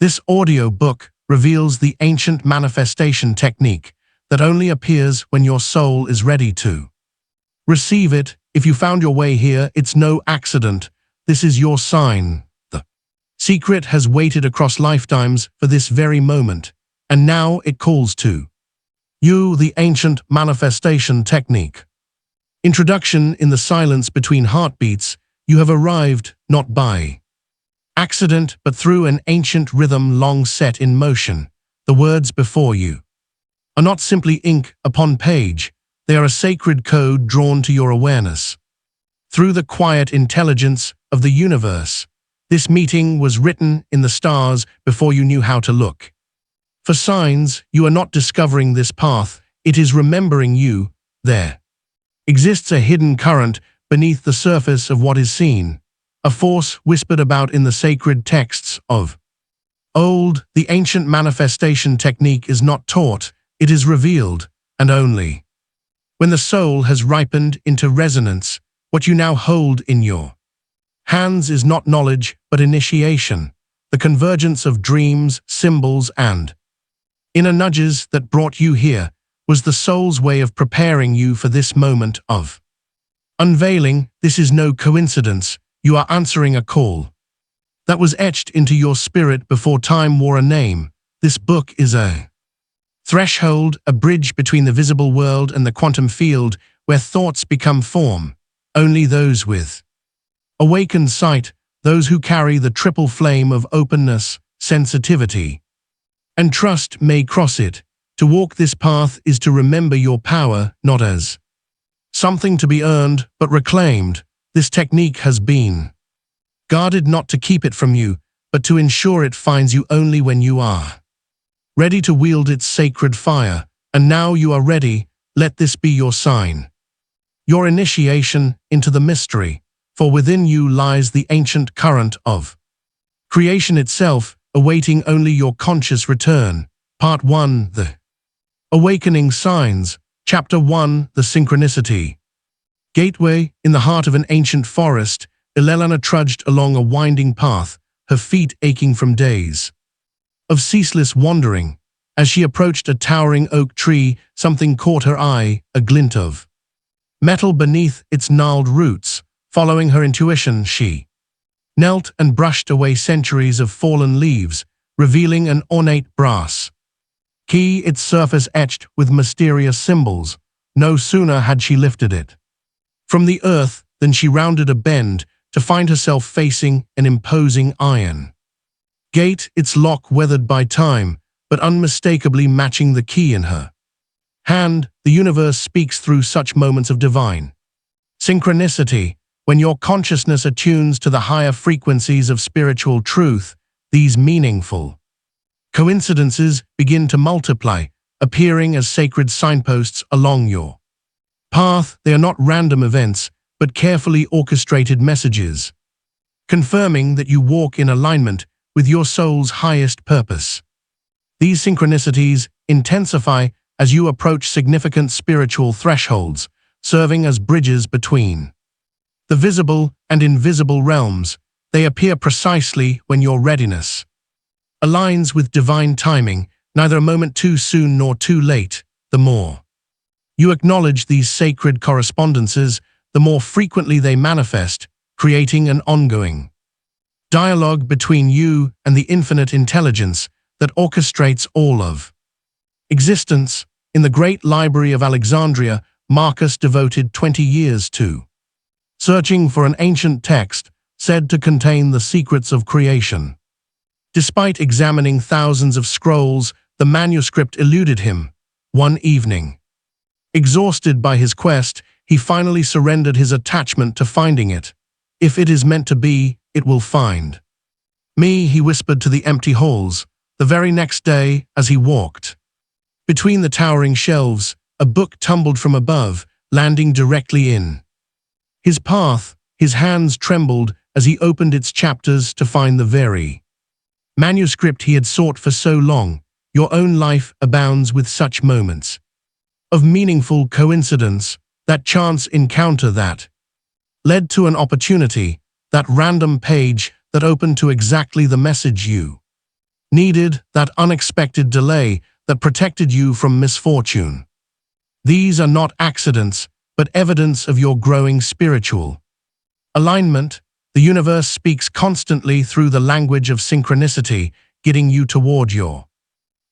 This audiobook reveals the ancient manifestation technique that only appears when your soul is ready to receive it. If you found your way here, it's no accident. This is your sign. The secret has waited across lifetimes for this very moment, and now it calls to you. The ancient manifestation technique. Introduction. In the silence between heartbeats, you have arrived not by accident but through an ancient rhythm long set in motion. The words before you are not simply ink upon page, they are a sacred code drawn to your awareness. Through the quiet intelligence of the universe, this meeting was written in the stars before you knew how to look for signs. You are not discovering this path, it is remembering you. There exists a hidden current beneath the surface of what is seen, a force whispered about in the sacred texts of old. The ancient manifestation technique is not taught, it is revealed, and only when the soul has ripened into resonance, what you now hold in your hands is not knowledge but initiation, the convergence of dreams, symbols, and inner nudges that brought you here was the soul's way of preparing you for this moment of unveiling. This is no coincidence. You are answering a call that was etched into your spirit before time wore a name. This book is a threshold, a bridge between the visible world and the quantum field where thoughts become form. Only those with awakened sight, those who carry the triple flame of openness, sensitivity, and trust may cross it. To walk this path is to remember your power not as something to be earned but reclaimed. This technique has been guarded not to keep it from you, but to ensure it finds you only when you are ready to wield its sacred fire. And now you are ready. Let this be your sign, your initiation into the mystery, for within you lies the ancient current of creation itself, awaiting only your conscious return. Part 1. The Awakening Signs. Chapter 1. The Synchronicity Gateway. In the heart of an ancient forest, Ilelana trudged along a winding path, her feet aching from days of ceaseless wandering. As she approached a towering oak tree, something caught her eye, a glint of metal beneath its gnarled roots. Following her intuition, she knelt and brushed away centuries of fallen leaves, revealing an ornate brass key, its surface etched with mysterious symbols. No sooner had she lifted it from the earth than she rounded a bend to find herself facing an imposing iron gate, its lock weathered by time, but unmistakably matching the key in her hand. The universe speaks through such moments of divine synchronicity. When your consciousness attunes to the higher frequencies of spiritual truth, these meaningful coincidences begin to multiply, appearing as sacred signposts along your path. They are not random events, but carefully orchestrated messages, confirming that you walk in alignment with your soul's highest purpose. These synchronicities intensify as you approach significant spiritual thresholds, serving as bridges between the visible and invisible realms. They appear precisely when your readiness aligns with divine timing, neither a moment too soon nor too late. The more you acknowledge these sacred correspondences, the more frequently they manifest, creating an ongoing dialogue between you and the infinite intelligence that orchestrates all of existence. In the great library of Alexandria, Marcus devoted 20 years to searching for an ancient text said to contain the secrets of creation. Despite examining thousands of scrolls, the manuscript eluded him. One evening, exhausted by his quest, he finally surrendered his attachment to finding it. If it is meant to be, it will find me, he whispered to the empty halls. The very next day, as he walked between the towering shelves, a book tumbled from above, landing directly in his path. His hands trembled as he opened its chapters to find the very manuscript he had sought for so long. Your own life abounds with such moments of meaningful coincidence, that chance encounter that led to an opportunity, that random page that opened to exactly the message you needed that unexpected delay that protected you from misfortune. These are not accidents, but evidence of your growing spiritual alignment. The universe speaks constantly through the language of synchronicity, guiding you toward your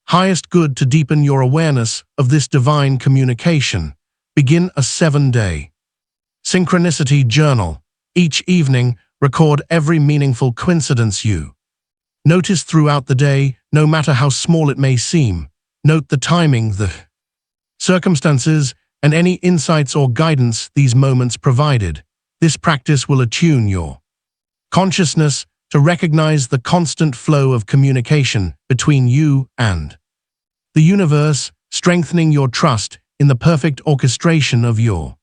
highest good. To deepen your awareness of this divine communication, begin a 7-day synchronicity journal. Each evening, record every meaningful coincidence you notice throughout the day, no matter how small it may seem. Note the timing, the circumstances, and any insights or guidance these moments provided. This practice will attune your consciousness to recognize the constant flow of communication between you and the universe, strengthening your trust in the perfect orchestration of your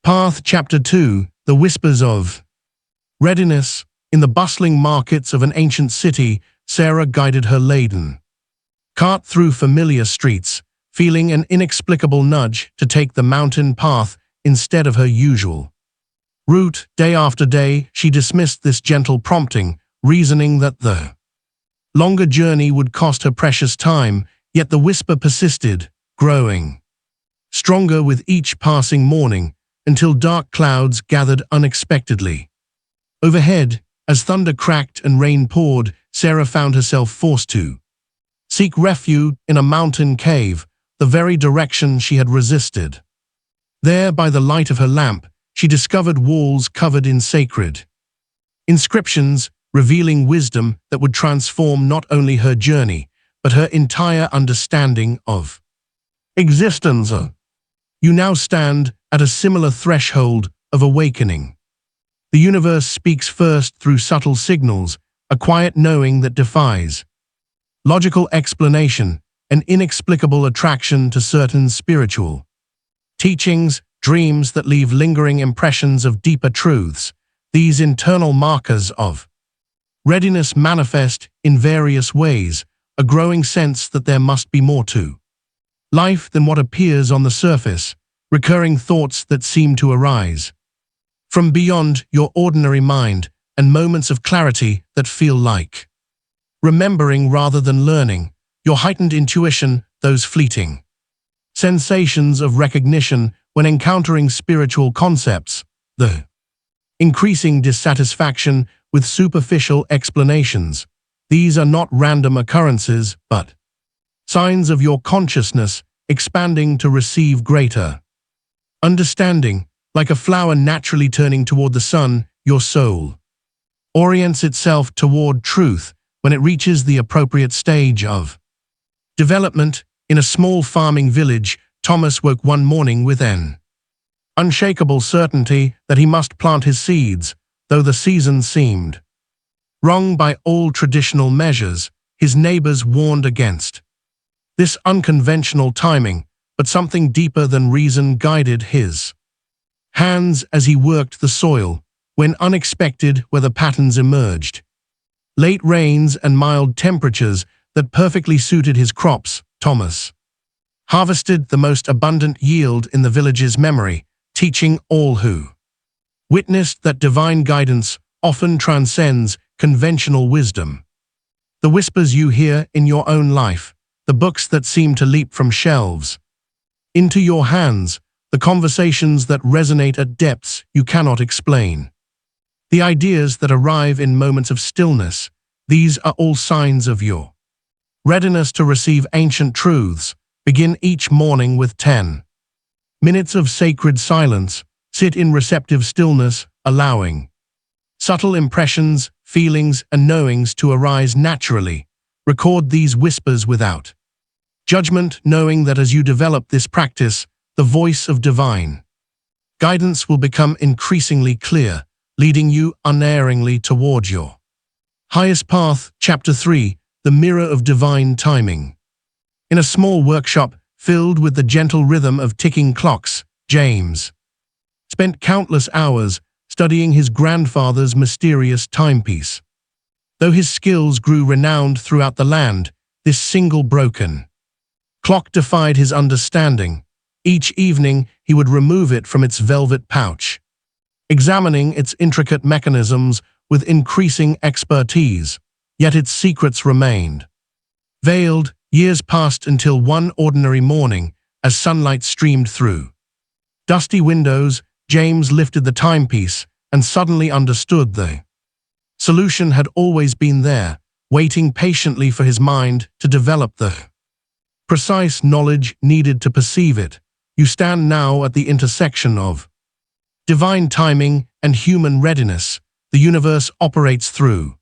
path. Chapter 2: The Whispers of Readiness. In the bustling markets of an ancient city, Sarah guided her laden cart through familiar streets, feeling an inexplicable nudge to take the mountain path instead of her usual route. Day after day, she dismissed this gentle prompting, reasoning that the longer journey would cost her precious time. Yet the whisper persisted, growing stronger with each passing morning, until dark clouds gathered unexpectedly overhead. As thunder cracked and rain poured, Sarah found herself forced to seek refuge in a mountain cave, the very direction she had resisted. There, by the light of her lamp, she discovered walls covered in sacred inscriptions, revealing wisdom that would transform not only her journey, but her entire understanding of existence. You now stand at a similar threshold of awakening. The universe speaks first through subtle signals, a quiet knowing that defies logical explanation, an inexplicable attraction to certain spiritual teachings, dreams that leave lingering impressions of deeper truths. These internal markers of readiness manifest in various ways, a growing sense that there must be more to life than what appears on the surface, recurring thoughts that seem to arise from beyond your ordinary mind, and moments of clarity that feel like remembering rather than learning, your heightened intuition, those fleeting sensations of recognition when encountering spiritual concepts, the increasing dissatisfaction with superficial explanations. These are not random occurrences, but signs of your consciousness expanding to receive greater understanding. Like a flower naturally turning toward the sun, your soul orients itself toward truth when it reaches the appropriate stage of development. In a small farming village, Thomas woke one morning with an unshakable certainty that he must plant his seeds, though the season seemed wrong by all traditional measures. His neighbors warned against this unconventional timing, but something deeper than reason guided his hands as he worked the soil. When unexpected weather patterns emerged, late rains and mild temperatures that perfectly suited his crops, Thomas harvested the most abundant yield in the village's memory, teaching all who witnessed that divine guidance often transcends conventional wisdom. The whispers you hear in your own life, the books that seem to leap from shelves into your hands, the conversations that resonate at depths you cannot explain, the ideas that arrive in moments of stillness, these are all signs of your readiness to receive ancient truths. Begin each morning with 10 minutes of sacred silence. Sit in receptive stillness, allowing subtle impressions, feelings, and knowings to arise naturally. Record these whispers without judgment, knowing that as you develop this practice, the voice of divine guidance will become increasingly clear, leading you unerringly toward your highest path. Chapter 3: The Mirror of Divine Timing. In a small workshop filled with the gentle rhythm of ticking clocks, James spent countless hours studying his grandfather's mysterious timepiece. Though his skills grew renowned throughout the land, this single broken clock defied his understanding. Each evening, he would remove it from its velvet pouch, examining its intricate mechanisms with increasing expertise. Yet its secrets remained Veiled, years passed until one ordinary morning, as sunlight streamed through dusty windows, James lifted the timepiece and suddenly understood the solution had always been there, waiting patiently for his mind to develop the precise knowledge needed to perceive it. You stand now at the intersection of divine timing and human readiness. The universe operates through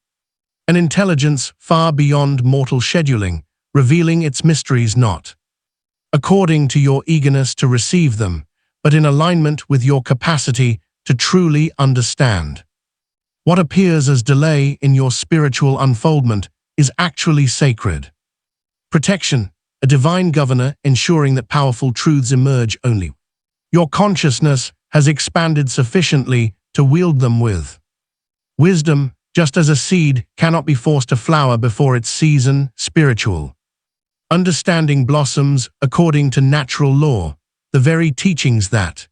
an intelligence far beyond mortal scheduling, revealing its mysteries not according to your eagerness to receive them, but in alignment with your capacity to truly understand. What appears as delay in your spiritual unfoldment is actually sacred protection, a divine governor ensuring that powerful truths emerge only. Your consciousness has expanded sufficiently to wield them with wisdom, just as a seed cannot be forced to flower before its season. Spiritual understanding blossoms according to natural law. The very teachings that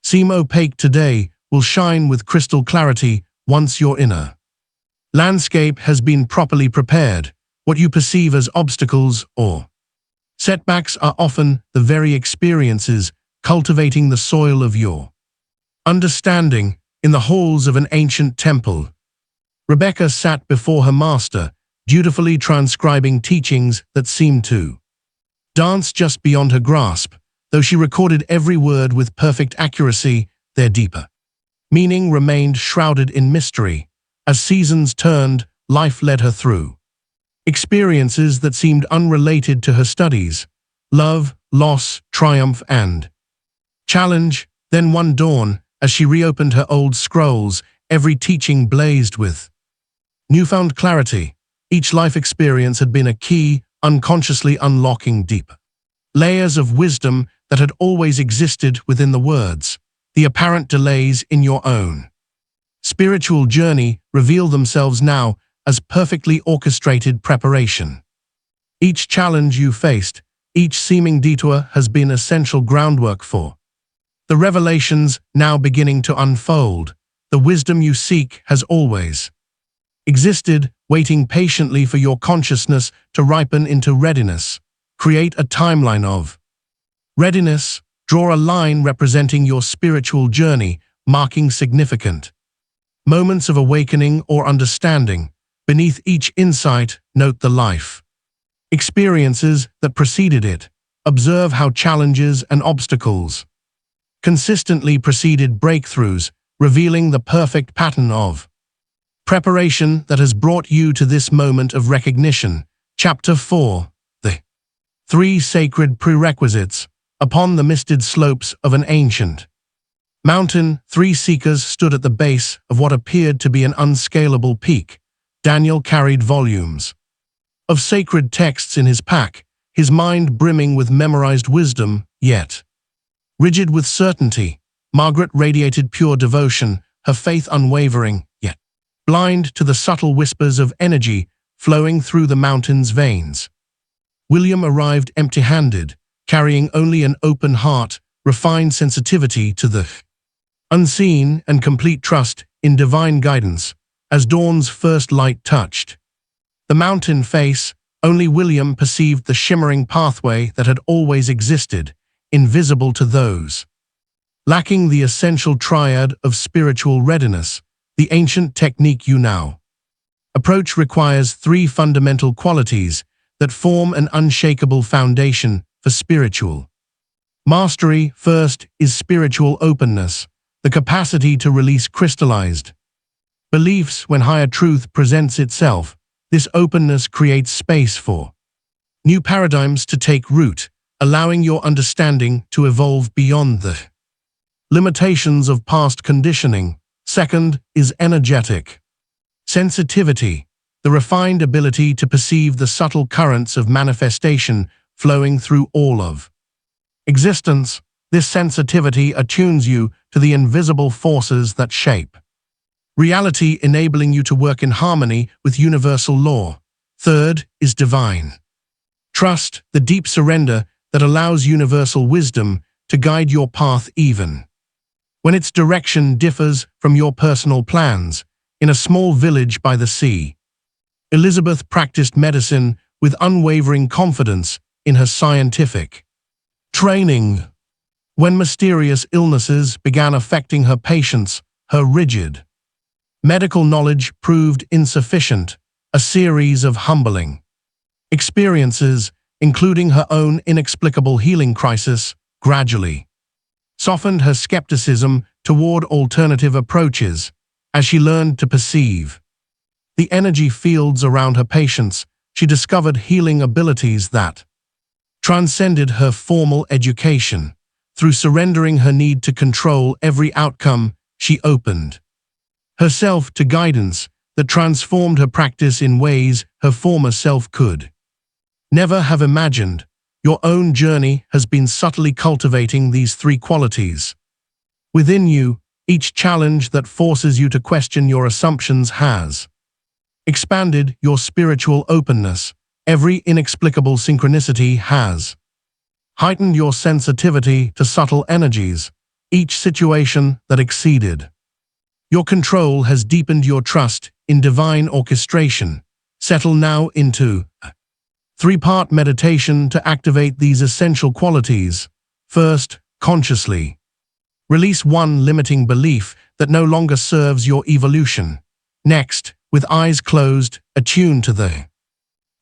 seem opaque today will shine with crystal clarity once your inner landscape has been properly prepared. What you perceive as obstacles or setbacks are often the very experiences cultivating the soil of your understanding. In the halls of an ancient temple, Rebecca sat before her master, dutifully transcribing teachings that seemed to dance just beyond her grasp. Though she recorded every word with perfect accuracy, their deeper meaning remained shrouded in mystery. As seasons turned, life led her through experiences that seemed unrelated to her studies: love, loss, triumph, and challenge. Then one dawn, as she reopened her old scrolls, every teaching blazed with newfound clarity. Each life experience had been a key, unconsciously unlocking deep layers of wisdom that had always existed within the words. The apparent delays in your own spiritual journey reveal themselves now as perfectly orchestrated preparation. Each challenge you faced, each seeming detour has been essential groundwork for the revelations now beginning to unfold. The wisdom you seek has always existed, waiting patiently for your consciousness to ripen into readiness. Create a timeline of readiness. Draw a line representing your spiritual journey, marking significant moments of awakening or understanding. Beneath each insight, note the life experiences that preceded it. Observe how challenges and obstacles consistently preceded breakthroughs, revealing the perfect pattern of preparation that has brought you to this moment of recognition. Chapter 4. The 3 Sacred Prerequisites. Upon the misted slopes of an ancient mountain, 3 seekers stood at the base of what appeared to be an unscalable peak. Daniel carried volumes of sacred texts in his pack, his mind brimming with memorized wisdom, yet rigid with certainty. Margaret radiated pure devotion, her faith unwavering, yet blind to the subtle whispers of energy flowing through the mountain's veins. William arrived empty-handed, carrying only an open heart, refined sensitivity to the unseen, and complete trust in divine guidance. As dawn's first light touched the mountain face, only William perceived the shimmering pathway that had always existed, invisible to those lacking the essential triad of spiritual readiness. The ancient technique you now approach requires 3 fundamental qualities that form an unshakable foundation for spiritual mastery. First is spiritual openness, the capacity to release crystallized beliefs when higher truth presents itself. This openness creates space for new paradigms to take root, allowing your understanding to evolve beyond the limitations of past conditioning. Second is energetic sensitivity, the refined ability to perceive the subtle currents of manifestation flowing through all of existence. This sensitivity attunes you to the invisible forces that shape reality, enabling you to work in harmony with universal law. Third is divine trust, the deep surrender that allows universal wisdom to guide your path even when its direction differs from your personal plans. In a small village by the sea, Elizabeth practiced medicine with unwavering confidence in her scientific training. When mysterious illnesses began affecting her patients, her rigid medical knowledge proved insufficient. A series of humbling experiences, including her own inexplicable healing crisis, gradually softened her skepticism toward alternative approaches. As she learned to perceive the energy fields around her patients, she discovered healing abilities that transcended her formal education. Through surrendering her need to control every outcome, she opened herself to guidance that transformed her practice in ways her former self could never have imagined. Your own journey has been subtly cultivating these three qualities within you. Each challenge that forces you to question your assumptions has expanded your spiritual openness. Every inexplicable synchronicity has heightened your sensitivity to subtle energies. Each situation that exceeded your control has deepened your trust in divine orchestration. Settle now into a three-part meditation to activate these essential qualities. First, consciously release one limiting belief that no longer serves your evolution. Next, with eyes closed, attune to the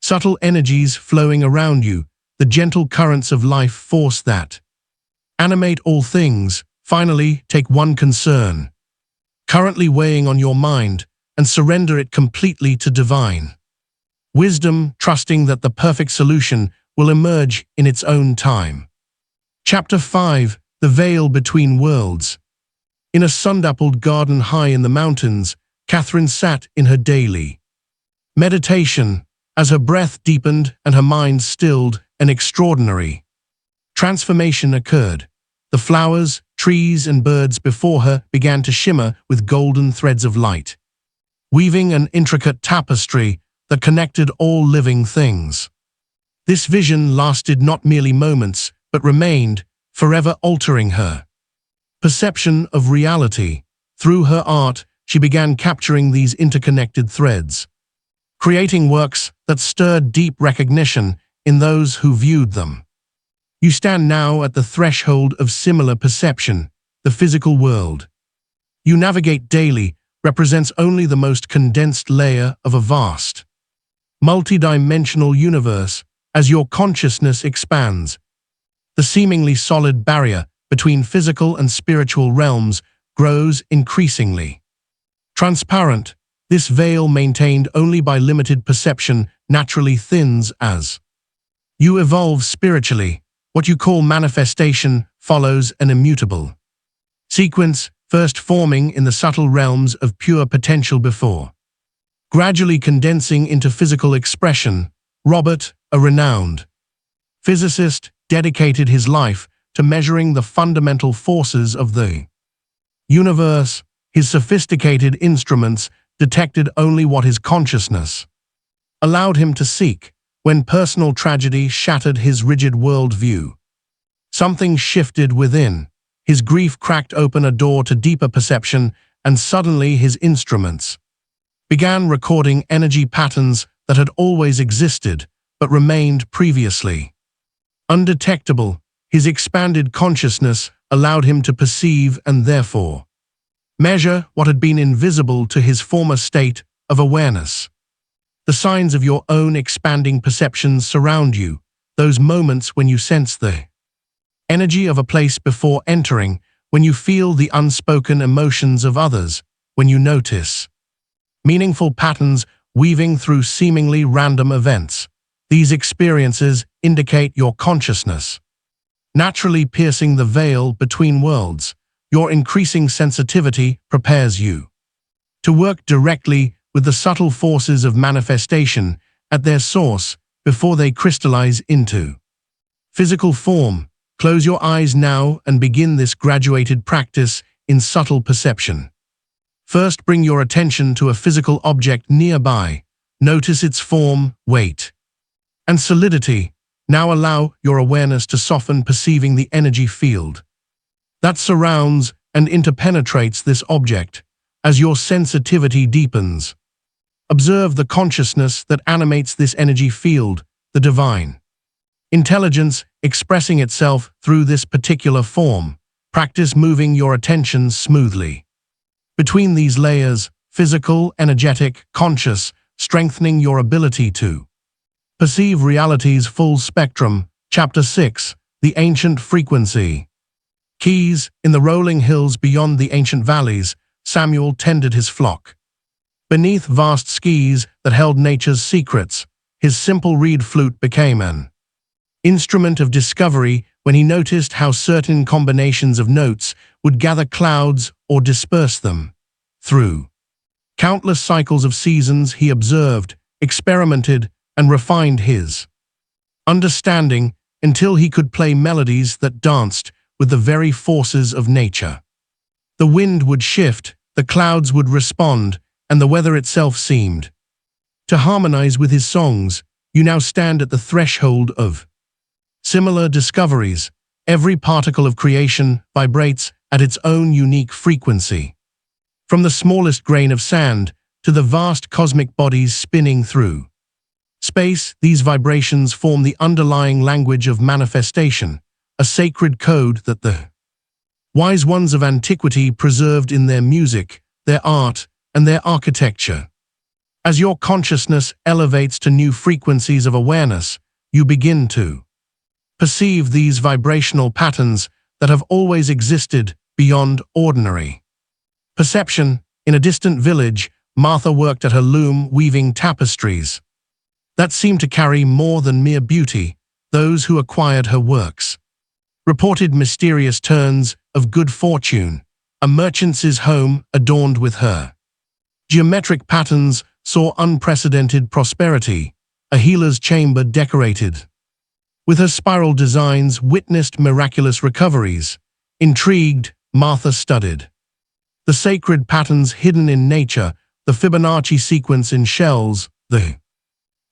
subtle energies flowing around you, the gentle currents of life force that animate all things. Finally, take one concern currently weighing on your mind and surrender it completely to divine wisdom, trusting that the perfect solution will emerge in its own time. Chapter 5: The Veil Between Worlds. In a sun-dappled garden high in the mountains, Catherine sat in her daily meditation. As her breath deepened and her mind stilled, an extraordinary transformation occurred. The flowers, trees, and birds before her began to shimmer with golden threads of light, weaving an intricate tapestry that connected all living things. This vision lasted not merely moments, but remained, forever altering her perception of reality. Through her art, she began capturing these interconnected threads, creating works that stirred deep recognition in those who viewed them. You stand now at the threshold of similar perception. The physical world you navigate daily represents only the most condensed layer of a vast, multidimensional universe. As your consciousness expands, the seemingly solid barrier between physical and spiritual realms grows increasingly transparent. This veil, maintained only by limited perception, naturally thins as you evolve spiritually. What you call manifestation follows an immutable sequence, first forming in the subtle realms of pure potential before gradually condensing into physical expression. Robert, a renowned physicist, dedicated his life to measuring the fundamental forces of the universe. His sophisticated instruments detected only what his consciousness allowed him to seek. When personal tragedy shattered his rigid worldview, something shifted within. His grief cracked open a door to deeper perception, and suddenly his instruments began recording energy patterns that had always existed but remained previously undetectable. His expanded consciousness allowed him to perceive and therefore measure what had been invisible to his former state of awareness. The signs of your own expanding perceptions surround you, those moments when you sense the energy of a place before entering, when you feel the unspoken emotions of others, when you notice meaningful patterns weaving through seemingly random events. These experiences indicate your consciousness naturally piercing the veil between worlds. Your increasing sensitivity prepares you to work directly with the subtle forces of manifestation at their source before they crystallize into physical form. Close your eyes now and begin this graduated practice in subtle perception. First, bring your attention to a physical object nearby. Notice its form, weight, and solidity. Now allow your awareness to soften, perceiving the energy field that surrounds and interpenetrates this object. As your sensitivity deepens, observe the consciousness that animates this energy field. the divine intelligence expressing itself through this particular form. Practice moving your attention smoothly between these layers, physical, energetic, conscious, strengthening your ability to perceive reality's full spectrum. Chapter 6. The Ancient Frequency. Keys. In the rolling hills beyond the ancient valleys, Samuel tended his flock. Beneath vast skies that held nature's secrets, his simple reed flute became an instrument of discovery when he noticed how certain combinations of notes would gather clouds or disperse them. Through countless cycles of seasons, he observed, experimented, and refined his understanding until he could play melodies that danced with the very forces of nature. The wind would shift, the clouds would respond, and the weather itself seemed to harmonize with his songs. You now stand at the threshold of similar discoveries. Every particle of creation vibrates at its own unique frequency. From the smallest grain of sand to the vast cosmic bodies spinning through space, these vibrations form the underlying language of manifestation, a sacred code that the wise ones of antiquity preserved in their music, their art, and their architecture. As your consciousness elevates to new frequencies of awareness, you begin to perceive these vibrational patterns that have always existed beyond ordinary perception. In a distant village, Martha worked at her loom weaving tapestries that seemed to carry more than mere beauty. Those who acquired her works reported mysterious turns of good fortune. A merchant's home adorned with her geometric patterns saw unprecedented prosperity. A healer's chamber decorated with her spiral designs witnessed miraculous recoveries. Intrigued, Martha studied the sacred patterns hidden in nature, the Fibonacci sequence in shells, the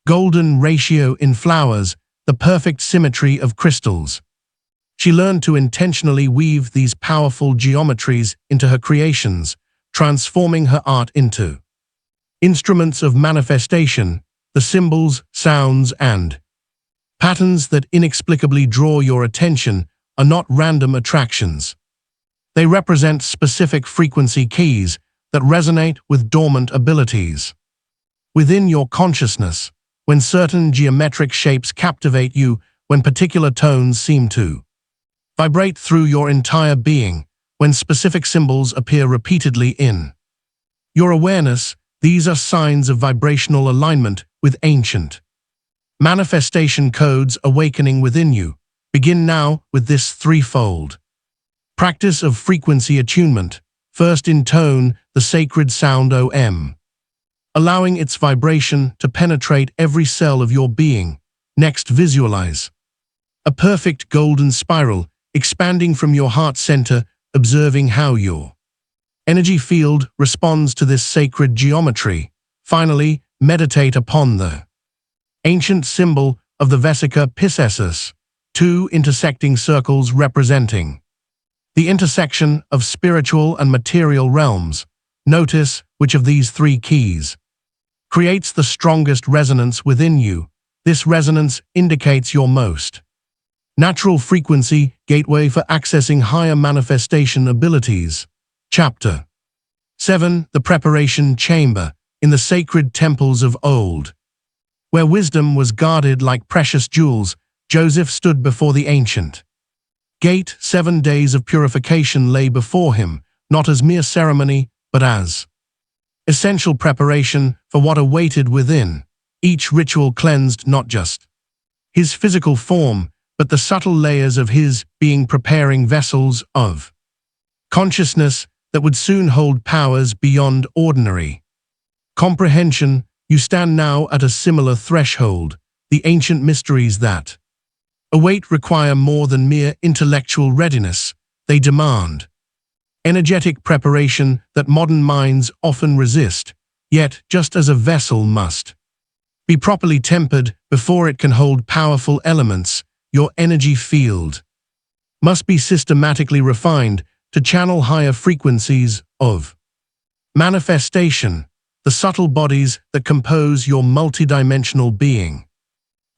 golden ratio in flowers, the perfect symmetry of crystals. She learned to intentionally weave these powerful geometries into her creations, transforming her art into instruments of manifestation. The symbols, sounds, and patterns that inexplicably draw your attention are not random attractions. They represent specific frequency keys that resonate with dormant abilities within your consciousness. When certain geometric shapes captivate you, when particular tones seem to vibrate through your entire being, when specific symbols appear repeatedly in your awareness, these are signs of vibrational alignment with ancient manifestation codes awakening within you. Begin now with this threefold practice of frequency attunement. First, intone the sacred sound Om, allowing its vibration to penetrate every cell of your being. Next, visualize a perfect golden spiral expanding from your heart center, observing how your energy field responds to this sacred geometry. Finally, meditate upon the ancient symbol of the Vesica Pisces, two intersecting circles representing the intersection of spiritual and material realms. Notice which of these three keys creates the strongest resonance within you. This resonance indicates your most natural frequency gateway for accessing higher manifestation abilities. Chapter 7. The Preparation Chamber. In the sacred temples of old, where wisdom was guarded like precious jewels, Joseph stood before the ancient gate. 7 days of purification lay before him, not as mere ceremony, but as essential preparation for what awaited within. Each ritual cleansed not just his physical form, but the subtle layers of his being, preparing vessels of consciousness that would soon hold powers beyond ordinary comprehension. You stand now at a similar threshold. The ancient mysteries that await require more than mere intellectual readiness. They demand energetic preparation that modern minds often resist. Yet, just as a vessel must be properly tempered before it can hold powerful elements, your energy field must be systematically refined to channel higher frequencies of manifestation, the subtle bodies that compose your multidimensional being.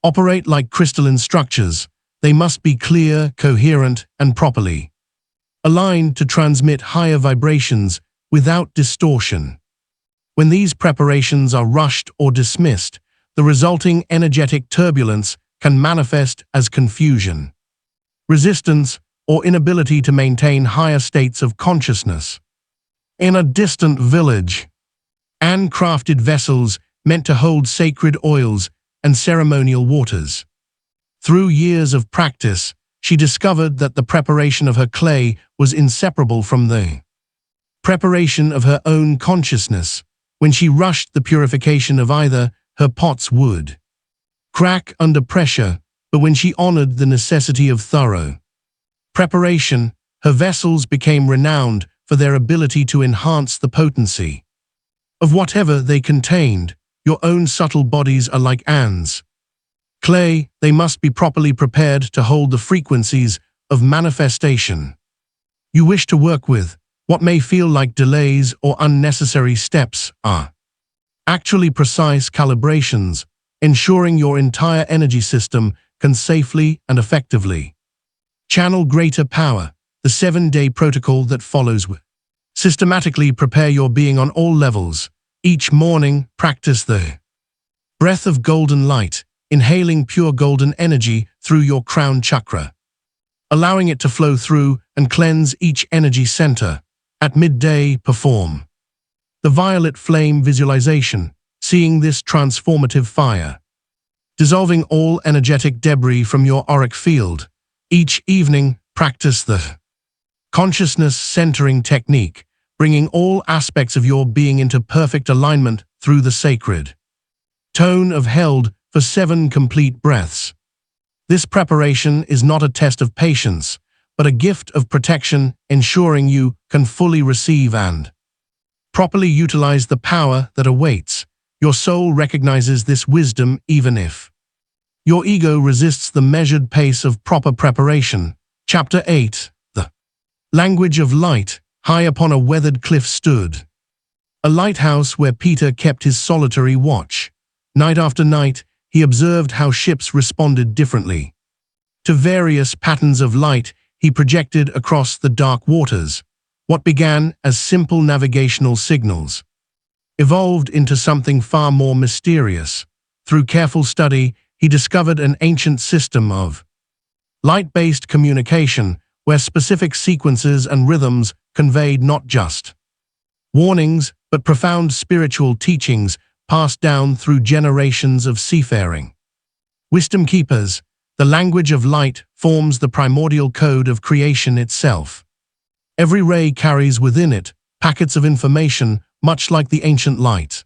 operate like crystalline structures. They must be clear, coherent, and properly aligned to transmit higher vibrations without distortion. When these preparations are rushed or dismissed, the resulting energetic turbulence can manifest as confusion, resistance, or inability to maintain higher states of consciousness. In a distant village, handcrafted vessels meant to hold sacred oils and ceremonial waters. Through years of practice, she discovered that the preparation of her clay was inseparable from the preparation of her own consciousness. When she rushed the purification of either, her pots would crack under pressure, but when she honored the necessity of thorough preparation, her vessels became renowned for their ability to enhance the potency of whatever they contained. Your own subtle bodies are like ands. Clay, they must be properly prepared to hold the frequencies of manifestation you wish to work with. What may feel like delays or unnecessary steps are actually precise calibrations, ensuring your entire energy system can safely and effectively channel greater power. The 7-day protocol that follows will systematically prepare your being on all levels. Each morning, practice the breath of golden light, inhaling pure golden energy through your crown chakra, allowing it to flow through and cleanse each energy center. At midday, perform the violet flame visualization, seeing this transformative fire dissolving all energetic debris from your auric field. Each evening, practice the consciousness centering technique, bringing all aspects of your being into perfect alignment through the sacred tone of held for 7 complete breaths. This preparation is not a test of patience, but a gift of protection, ensuring you can fully receive and properly utilize the power that awaits. Your soul recognizes this wisdom even if your ego resists the measured pace of proper preparation. Chapter 8. The language of light. High upon a weathered cliff stood a lighthouse where Peter kept his solitary watch. Night after night, he observed how ships responded differently to various patterns of light he projected across the dark waters. What began as simple navigational signals evolved into something far more mysterious. Through careful study, he discovered an ancient system of light-based communication where specific sequences and rhythms conveyed not just warnings, but profound spiritual teachings passed down through generations of seafaring wisdom keepers. The language of light forms the primordial code of creation itself. Every ray carries within it packets of information, much like the ancient light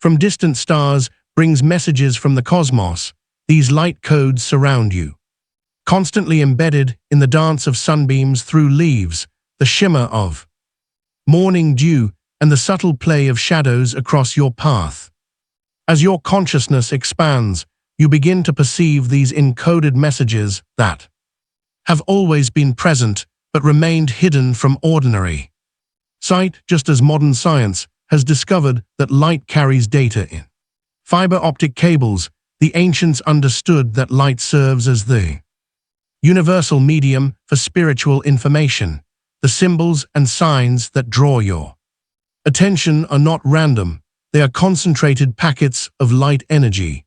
from distant stars brings messages from the cosmos. These light codes surround you, constantly embedded in the dance of sunbeams through leaves, the shimmer of morning dew, and the subtle play of shadows across your path. As your consciousness expands, you begin to perceive these encoded messages that have always been present but remained hidden from ordinary sight. Just as modern science has discovered that light carries data in fiber optic cables, the ancients understood that light serves as the universal medium for spiritual information. The symbols and signs that draw your attention are not random. They are concentrated packets of light energy,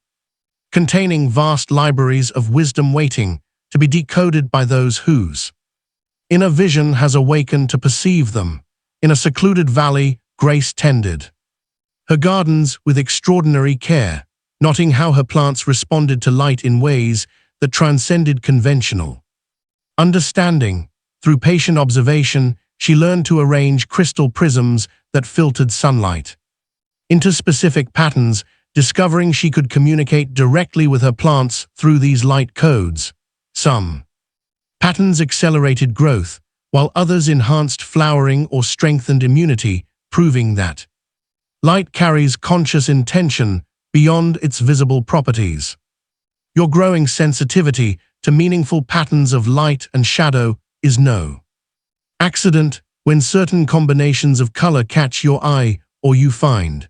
containing vast libraries of wisdom waiting to be decoded by those whose inner vision has awakened to perceive them. In a secluded valley, Grace tended her gardens with extraordinary care, noting how her plants responded to light in ways that transcended conventional understanding. Through patient observation, she learned to arrange crystal prisms that filtered sunlight into specific patterns, discovering she could communicate directly with her plants through these light codes. Some patterns accelerated growth, while others enhanced flowering or strengthened immunity, proving that light carries conscious intention beyond its visible properties. Your growing sensitivity to meaningful patterns of light and shadow is no accident. When certain combinations of color catch your eye or you find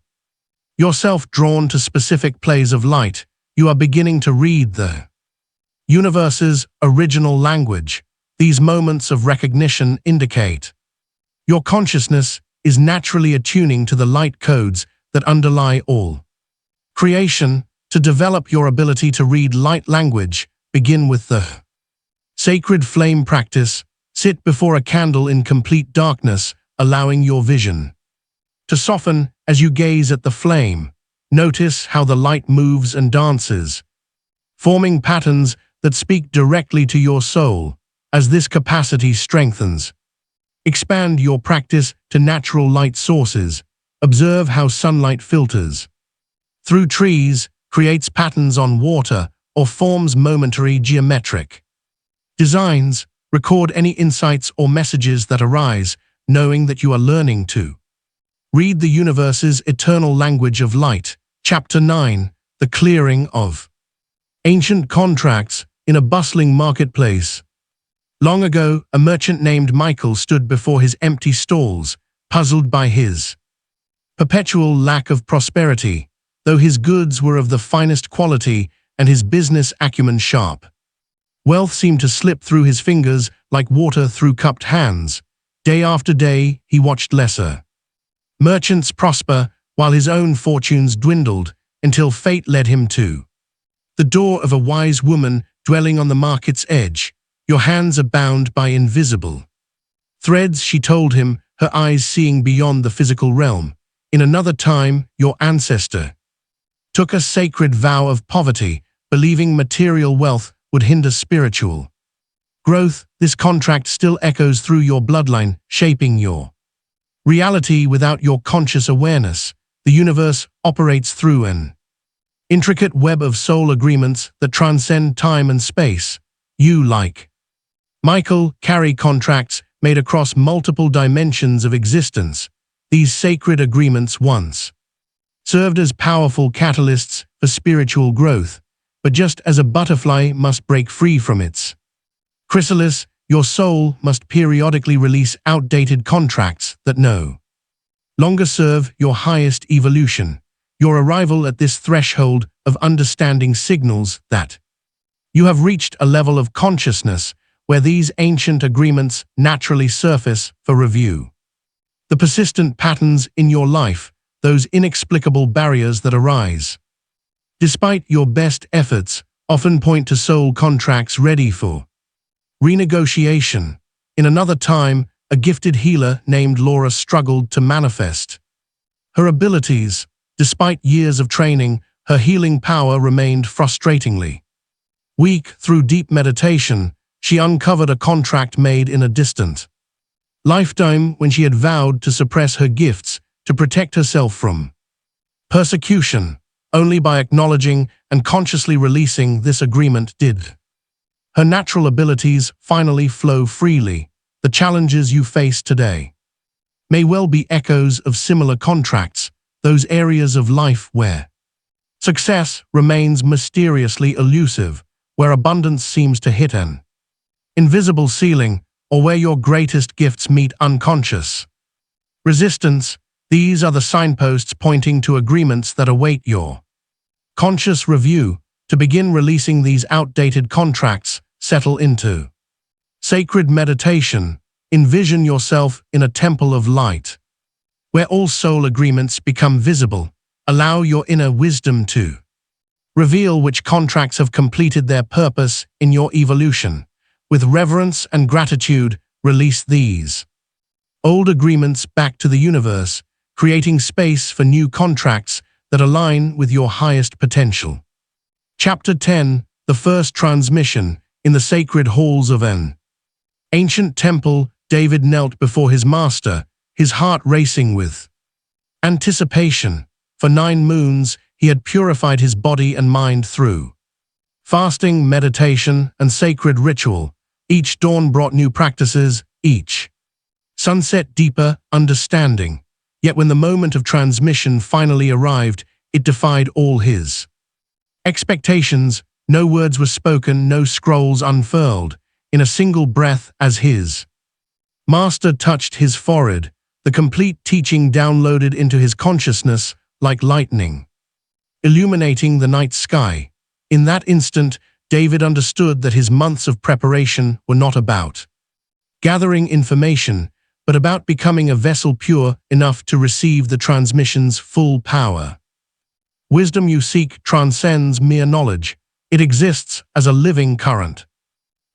yourself drawn to specific plays of light, you are beginning to read the universe's original language. These moments of recognition indicate your consciousness is naturally attuning to the light codes that underlie all creation. To develop your ability to read light language, begin with the sacred flame practice. Sit before a candle in complete darkness, allowing your vision to soften as you gaze at the flame. Notice how the light moves and dances, forming patterns that speak directly to your soul. As this capacity strengthens, expand your practice to natural light sources. Observe how sunlight filters through trees, creates patterns on water, or forms momentary geometric designs. Record any insights or messages that arise, knowing that you are learning to read the universe's eternal language of light. Chapter 9. The Clearing of Ancient Contracts. In a bustling marketplace, long ago, a merchant named Michael stood before his empty stalls, puzzled by his perpetual lack of prosperity. Though his goods were of the finest quality and his business acumen sharp, wealth seemed to slip through his fingers like water through cupped hands. Day after day, he watched lesser merchants prosper while his own fortunes dwindled, until fate led him to the door of a wise woman dwelling on the market's edge. Your hands are bound by invisible threads, she told him, her eyes seeing beyond the physical realm. In another time, your ancestor took a sacred vow of poverty, believing material wealth would hinder spiritual growth. This contract still echoes through your bloodline, shaping your reality without your conscious awareness. The universe operates through an intricate web of soul agreements that transcend time and space. You, like Michael, carry contracts made across multiple dimensions of existence. These sacred agreements once served as powerful catalysts for spiritual growth, but just as a butterfly must break free from its chrysalis, your soul must periodically release outdated contracts that no longer serve your highest evolution. Your arrival at this threshold of understanding signals that you have reached a level of consciousness where these ancient agreements naturally surface for review. The persistent patterns in your life, those inexplicable barriers that arise despite your best efforts, often point to soul contracts ready for renegotiation. In another time, a gifted healer named Laura struggled to manifest her abilities. Despite years of training, her healing power remained frustratingly weak. Through deep meditation, she uncovered a contract made in a distant lifetime when she had vowed to suppress her gifts to protect herself from persecution. Only by acknowledging and consciously releasing this agreement did her natural abilities finally flow freely. The challenges you face today may well be echoes of similar contracts, those areas of life where success remains mysteriously elusive, where abundance seems to hit an invisible ceiling, or where your greatest gifts meet unconscious resistance. These are the signposts pointing to agreements that await your conscious review. To begin releasing these outdated contracts, settle into sacred meditation. Envision yourself in a temple of light, where all soul agreements become visible. Allow your inner wisdom to reveal which contracts have completed their purpose in your evolution. With reverence and gratitude, release these old agreements back to the universe, creating space for new contracts that align with your highest potential. Chapter 10. The First Transmission. In the sacred halls of an ancient temple, David knelt before his master, his heart racing with anticipation. For 9 moons, he had purified his body and mind through fasting, meditation, and sacred ritual. Each dawn brought new practices, each sunset deeper understanding. Yet when the moment of transmission finally arrived, it defied all his expectations. No words were spoken, no scrolls unfurled. In a single breath, as his master touched his forehead, the complete teaching downloaded into his consciousness like lightning, illuminating the night sky. In that instant, David understood that his months of preparation were not about gathering information, but about becoming a vessel pure enough to receive the transmission's full power. Wisdom you seek transcends mere knowledge. It exists as a living current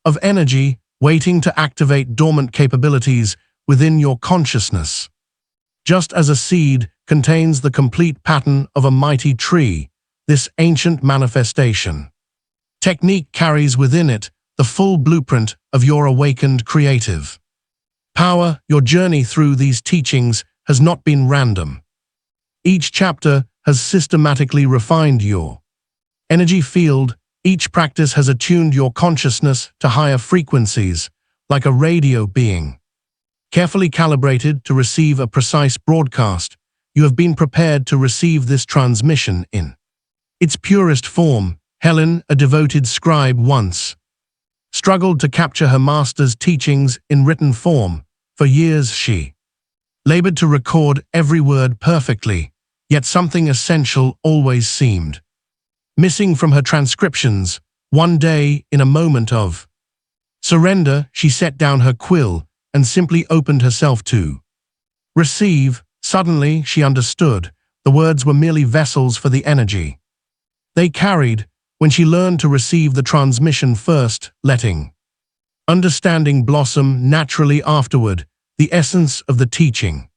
of energy waiting to activate dormant capabilities within your consciousness. Just as a seed contains the complete pattern of a mighty tree, this ancient manifestation technique carries within it the full blueprint of your awakened creative power. Your journey through these teachings has not been random. Each chapter has systematically refined your energy field. Each practice has attuned your consciousness to higher frequencies, like a radio being carefully calibrated to receive a precise broadcast. You have been prepared to receive this transmission in its purest form. Helen, a devoted scribe, once struggled to capture her master's teachings in written form. For years she labored to record every word perfectly, yet something essential always seemed missing from her transcriptions. One day, in a moment of surrender, she set down her quill and simply opened herself to receive. Suddenly, she understood. The words were merely vessels for the energy they carried. When she learned to receive the transmission first, letting understanding blossom naturally afterward, the essence of the teaching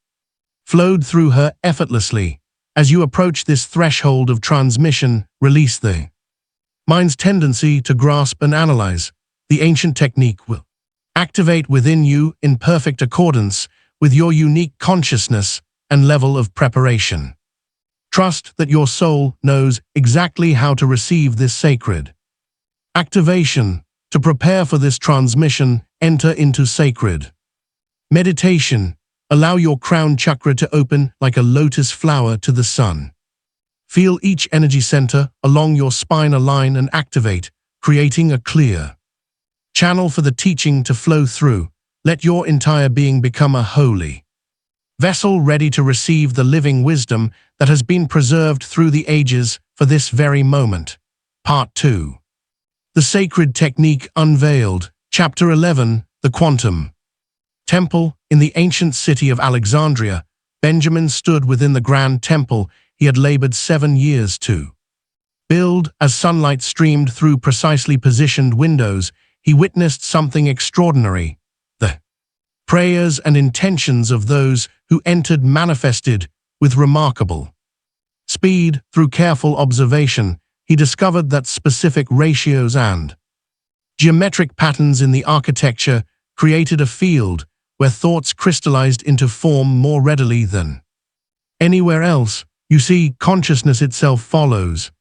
flowed through her effortlessly. As you approach this threshold of transmission, release the mind's tendency to grasp and analyze. The ancient technique will activate within you in perfect accordance with your unique consciousness and level of preparation. Trust that your soul knows exactly how to receive this sacred activation. To prepare for this transmission, enter into sacred meditation. Allow your crown chakra to open like a lotus flower to the sun. Feel each energy center along your spine align and activate, creating a clear channel for the teaching to flow through. Let your entire being become a holy vessel ready to receive the living wisdom that has been preserved through the ages for this very moment. Part 2. The Sacred Technique Unveiled. Chapter 11. The Quantum Temple. In the ancient city of Alexandria, Benjamin stood within the grand temple he had labored 7 years to build. As sunlight streamed through precisely positioned windows, he witnessed something extraordinary. The prayers and intentions of those who entered manifested with remarkable speed. Through careful observation, he discovered that specific ratios and geometric patterns in the architecture created a field where thoughts crystallized into form more readily than anywhere else. You see, consciousness itself follows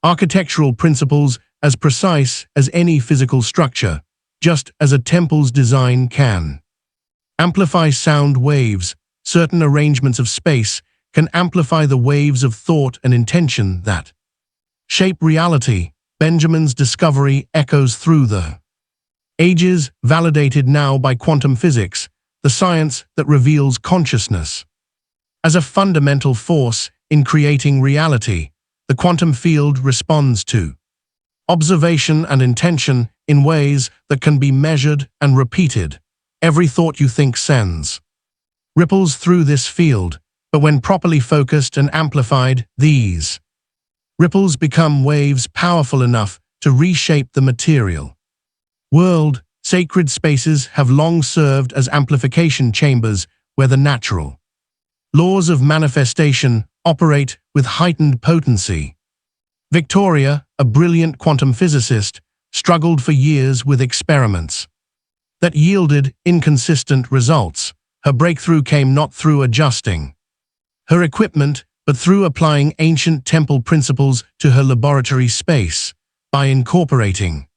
architectural principles as precise as any physical structure, just as a temple's design can amplify sound waves. Certain arrangements of space can amplify the waves of thought and intention that shape reality. Benjamin's discovery echoes through the ages, validated now by quantum physics, the science that reveals consciousness as a fundamental force in creating reality. The quantum field responds to observation and intention in ways that can be measured and repeated. Every thought you think sends ripples through this field, but when properly focused and amplified, these ripples become waves powerful enough to reshape the material world. Sacred spaces have long served as amplification chambers where the natural laws of manifestation operate with heightened potency. Victoria, a brilliant quantum physicist, struggled for years with experiments that yielded inconsistent results. Her breakthrough came not through adjusting her equipment, but through applying ancient temple principles to her laboratory space. By incorporating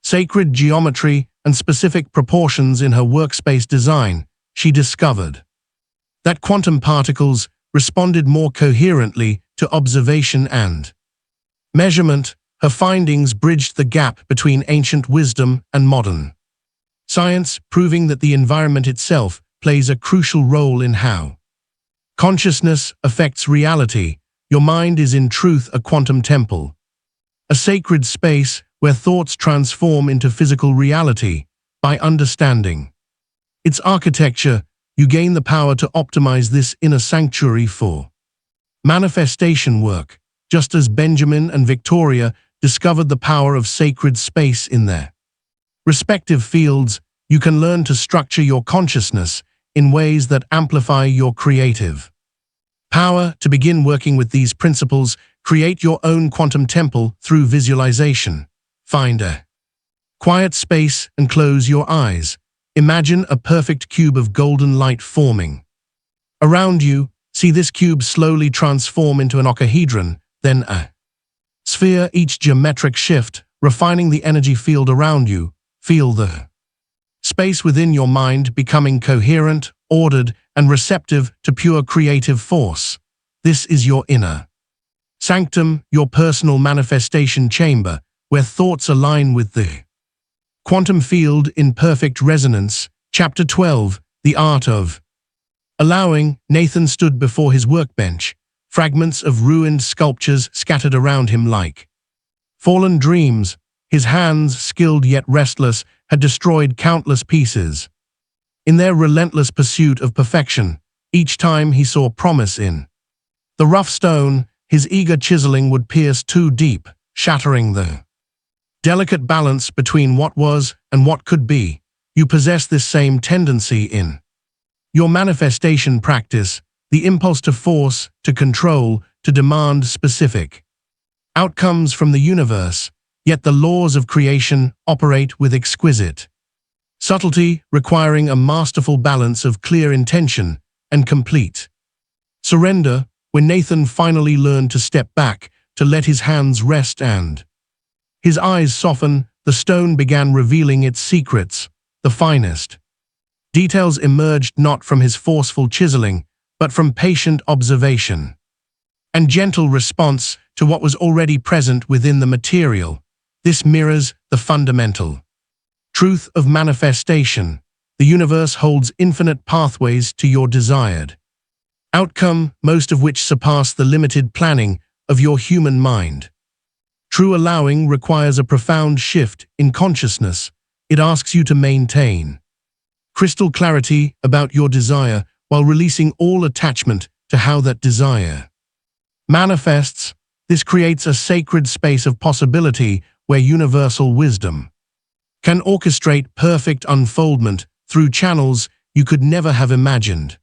sacred geometry and specific proportions in her workspace design, she discovered that quantum particles responded more coherently to observation and measurement. Her findings bridged the gap between ancient wisdom and modern science, proving that the environment itself plays a crucial role in how consciousness affects reality. Your mind is in truth a quantum temple, a sacred space where thoughts transform into physical reality. By understanding its architecture, you gain the power to optimize this inner sanctuary for manifestation work, just as Benjamin and Victoria discovered the power of sacred space in their respective fields. You can learn to structure your consciousness in ways that amplify your creative power. To begin working with these principles, create your own quantum temple through visualization. Find a quiet space and close your eyes. Imagine a perfect cube of golden light forming around you. See this cube slowly transform into an octahedron, then a sphere. Each geometric shift, refining the energy field around you. Feel the space within your mind becoming coherent, ordered, and receptive to pure creative force. This is your inner sanctum, your personal manifestation chamber, where thoughts align with the quantum field in perfect resonance. Chapter 12, The Art of Allowing. Nathan stood before his workbench, fragments of ruined sculptures scattered around him like fallen dreams. His hands, skilled yet restless, had destroyed countless pieces in their relentless pursuit of perfection. Each time he saw promise in the rough stone, his eager chiseling would pierce too deep, shattering the delicate balance between what was and what could be. You possess this same tendency in your manifestation practice, the impulse to force, to control, to demand specific outcomes from the universe. Yet the laws of creation operate with exquisite subtlety, requiring a masterful balance of clear intention and complete surrender. When Nathan finally learned to step back, to let his hands rest and his eyes soften, the stone began revealing its secrets. The finest details emerged not from his forceful chiseling, but from patient observation and gentle response to what was already present within the material. This mirrors the fundamental truth of manifestation. The universe holds infinite pathways to your desired outcome, most of which surpass the limited planning of your human mind. True allowing requires a profound shift in consciousness. It asks you to maintain crystal clarity about your desire while releasing all attachment to how that desire manifests. This creates a sacred space of possibility where universal wisdom can orchestrate perfect unfoldment through channels you could never have imagined.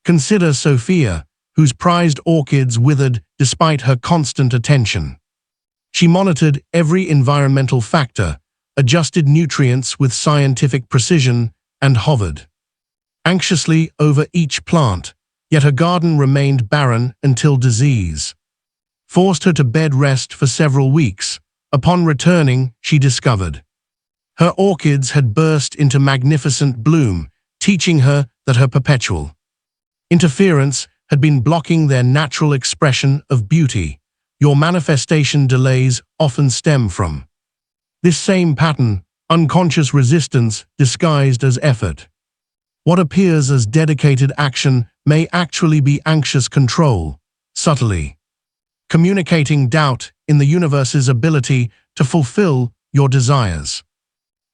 Consider Sophia, whose prized orchids withered despite her constant attention. She monitored every environmental factor, adjusted nutrients with scientific precision, and hovered anxiously over each plant, yet her garden remained barren until disease forced her to bed rest for several weeks. Upon returning, she discovered her orchids had burst into magnificent bloom, teaching her that her perpetual interference had been blocking their natural expression of beauty. Your manifestation delays often stem from this same pattern, unconscious resistance disguised as effort. What appears as dedicated action may actually be anxious control, subtly communicating doubt in the universe's ability to fulfill your desires.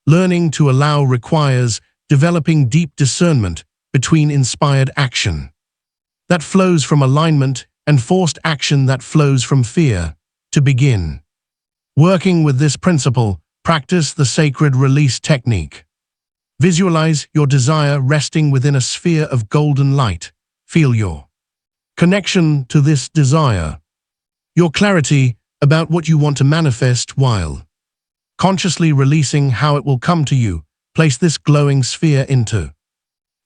Learning to allow requires developing deep discernment between inspired action that flows from alignment and forced action that flows from fear. To begin working with this principle, practice the sacred release technique. Visualize your desire resting within a sphere of golden light. Feel your connection to this desire, your clarity about what you want to manifest while consciously releasing how it will come to you. Place this glowing sphere into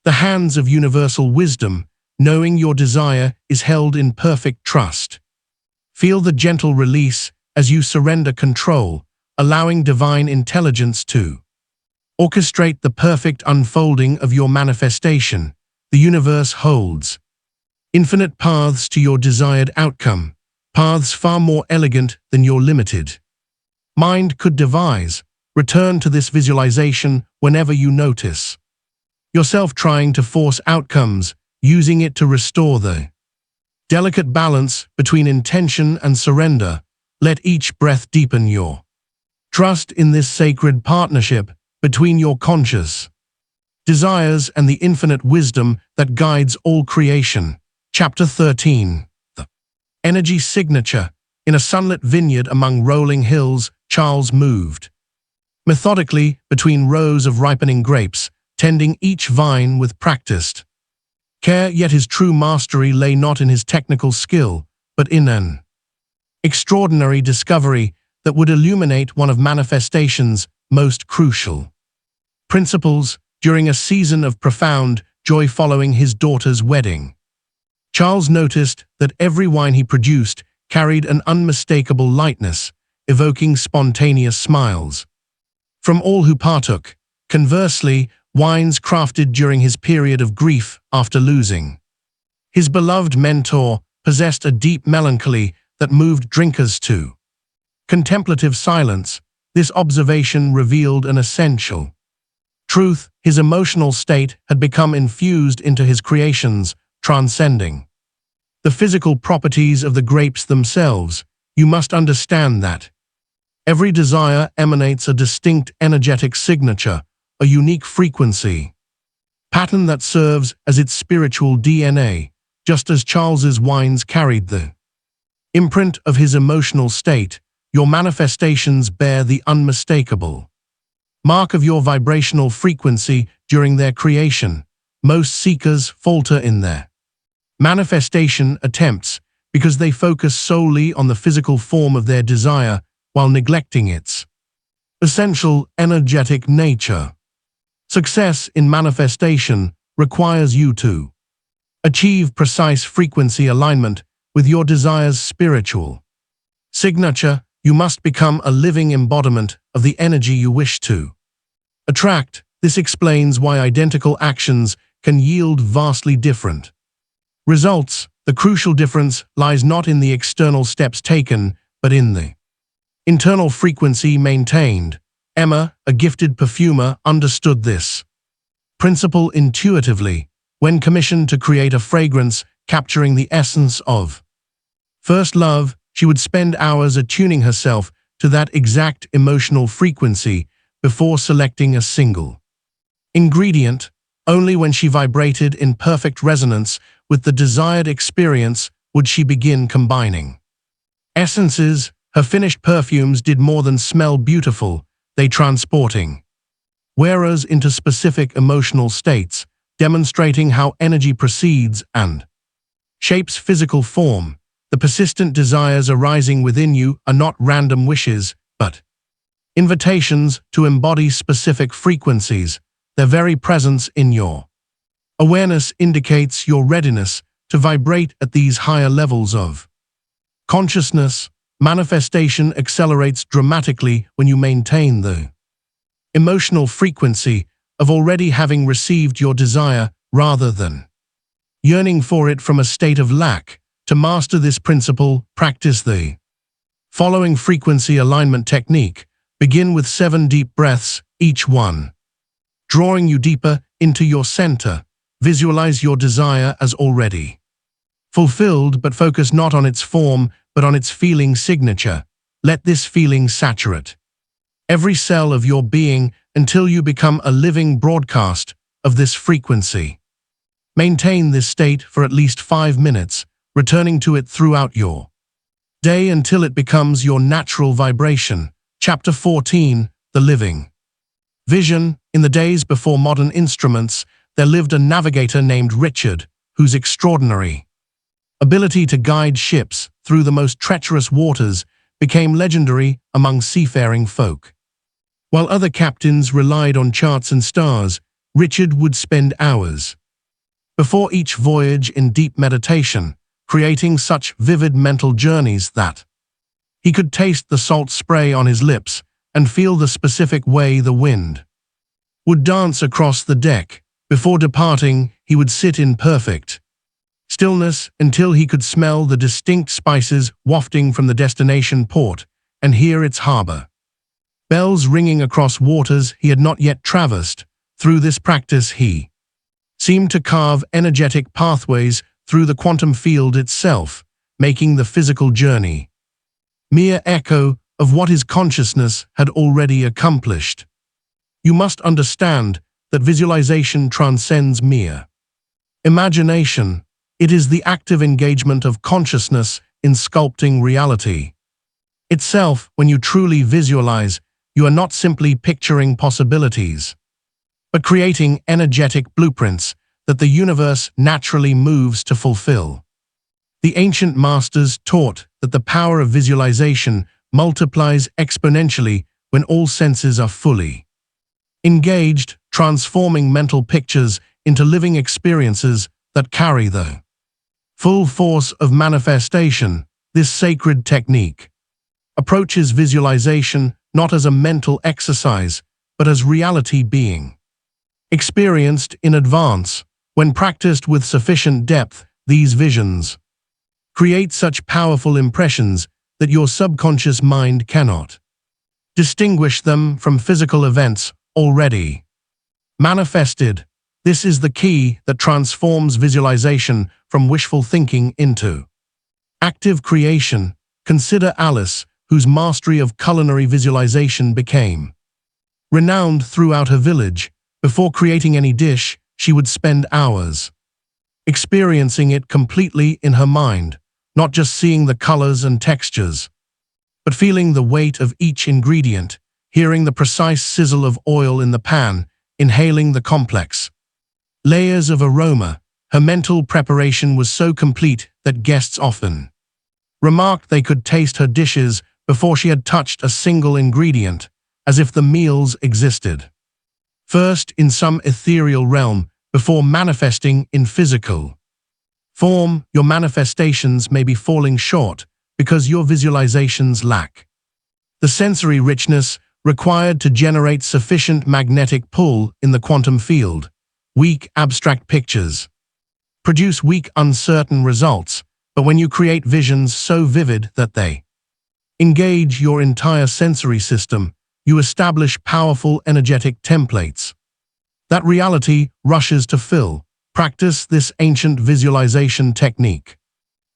the hands of universal wisdom, knowing your desire is held in perfect trust. Feel the gentle release as you surrender control, allowing divine intelligence to orchestrate the perfect unfolding of your manifestation. The universe holds infinite paths to your desired outcome, paths far more elegant than your limited mind could devise. Return to this visualization whenever you notice yourself trying to force outcomes, using it to restore the delicate balance between intention and surrender. Let each breath deepen your trust in this sacred partnership between your conscious desires and the infinite wisdom that guides all creation. Chapter 13. The Energy Signature. In a sunlit vineyard among rolling hills, Charles moved methodically between rows of ripening grapes, tending each vine with practiced care, yet his true mastery lay not in his technical skill, but in an extraordinary discovery that would illuminate one of manifestation's most crucial principles. During a season of profound joy following his daughter's wedding, Charles noticed that every wine he produced carried an unmistakable lightness, evoking spontaneous smiles from all who partook. Conversely, wines crafted during his period of grief after losing his beloved mentor possessed a deep melancholy that moved drinkers to contemplative silence. This observation revealed an essential truth: his emotional state had become infused into his creations, transcending the physical properties of the grapes themselves. You must understand that every desire emanates a distinct energetic signature, a unique frequency pattern that serves as its spiritual DNA, just as Charles's wines carried the imprint of his emotional state. Your manifestations bear the unmistakable mark of your vibrational frequency during their creation. Most seekers falter in their manifestation attempts because they focus solely on the physical form of their desire while neglecting its essential energetic nature. Success in manifestation requires you to achieve precise frequency alignment with your desire's spiritual signature. You must become a living embodiment of the energy you wish to attract. This explains why identical actions can yield vastly different results. The crucial difference lies not in the external steps taken, but in the internal frequency maintained. Emma, a gifted perfumer, understood this principle intuitively. When commissioned to create a fragrance capturing the essence of first love, she would spend hours attuning herself to that exact emotional frequency before selecting a single ingredient. Only when she vibrated in perfect resonance with the desired experience would she begin combining essences. Her finished perfumes did more than smell beautiful, they transporting wearers into specific emotional states, demonstrating how energy proceeds and shapes physical form. The persistent desires arising within you are not random wishes, but invitations to embody specific frequencies. Their very presence in your awareness indicates your readiness to vibrate at these higher levels of consciousness. Manifestation accelerates dramatically when you maintain the emotional frequency of already having received your desire rather than yearning for it from a state of lack. To master this principle, practice the following frequency alignment technique. Begin with 7 deep breaths, each one drawing you deeper into your center. Visualize your desire as already fulfilled, but focus not on its form, but on its feeling signature. Let this feeling saturate every cell of your being until you become a living broadcast of this frequency. Maintain this state for at least 5 minutes, returning to it throughout your day until it becomes your natural vibration. Chapter 14. The Living Vision. In the days before modern instruments, there lived a navigator named Richard, whose extraordinary ability to guide ships through the most treacherous waters became legendary among seafaring folk. While other captains relied on charts and stars, Richard would spend hours before each voyage in deep meditation, creating such vivid mental journeys that he could taste the salt spray on his lips and feel the specific way the wind would dance across the deck. Before departing, he would sit in perfect stillness until he could smell the distinct spices wafting from the destination port and hear its harbor bells ringing across waters he had not yet traversed. Through this practice, he seemed to carve energetic pathways through the quantum field itself, making the physical journey mere echo of what his consciousness had already accomplished. You must understand that visualization transcends mere imagination. It is the active engagement of consciousness in sculpting reality itself. When you truly visualize, you are not simply picturing possibilities, but creating energetic blueprints that the universe naturally moves to fulfill. The ancient masters taught that the power of visualization multiplies exponentially when all senses are fully engaged, transforming mental pictures into living experiences that carry the full force of manifestation. This sacred technique approaches visualization not as a mental exercise, but as reality being experienced in advance. When practiced with sufficient depth, these visions create such powerful impressions that your subconscious mind cannot distinguish them from physical events already manifested. This is the key that transforms visualization from wishful thinking into active creation. Consider Alice, whose mastery of culinary visualization became renowned throughout her village. Before creating any dish, she would spend hours experiencing it completely in her mind, not just seeing the colors and textures, but feeling the weight of each ingredient, hearing the precise sizzle of oil in the pan, inhaling the complex layers of aroma. Her mental preparation was so complete that guests often remarked they could taste her dishes before she had touched a single ingredient, as if the meals existed first in some ethereal realm before manifesting in physical form. Your manifestations may be falling short because your visualizations lack the sensory richness required to generate sufficient magnetic pull in the quantum field. Weak abstract pictures produce weak, uncertain results, but when you create visions so vivid that they engage your entire sensory system, you establish powerful energetic templates that reality rushes to fill. Practice this ancient visualization technique,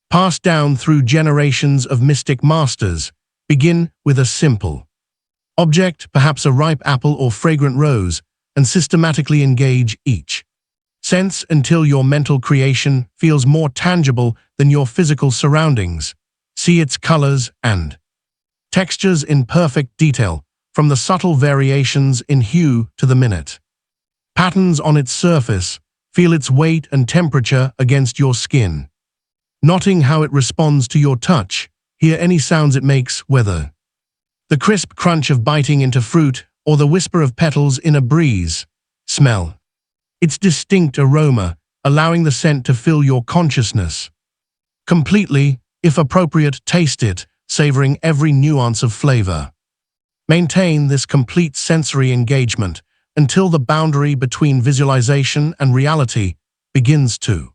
passed down through generations of mystic masters. Begin with a simple object, perhaps a ripe apple or fragrant rose, and systematically engage each sense until your mental creation feels more tangible than your physical surroundings. See its colors and textures in perfect detail, from the subtle variations in hue to the minute patterns on its surface. Feel its weight and temperature against your skin, noting how it responds to your touch. Hear any sounds it makes, whether the crisp crunch of biting into fruit or the whisper of petals in a breeze. Smell its distinct aroma, allowing the scent to fill your consciousness completely. If appropriate, taste it, savoring every nuance of flavor. Maintain this complete sensory engagement until the boundary between visualization and reality begins to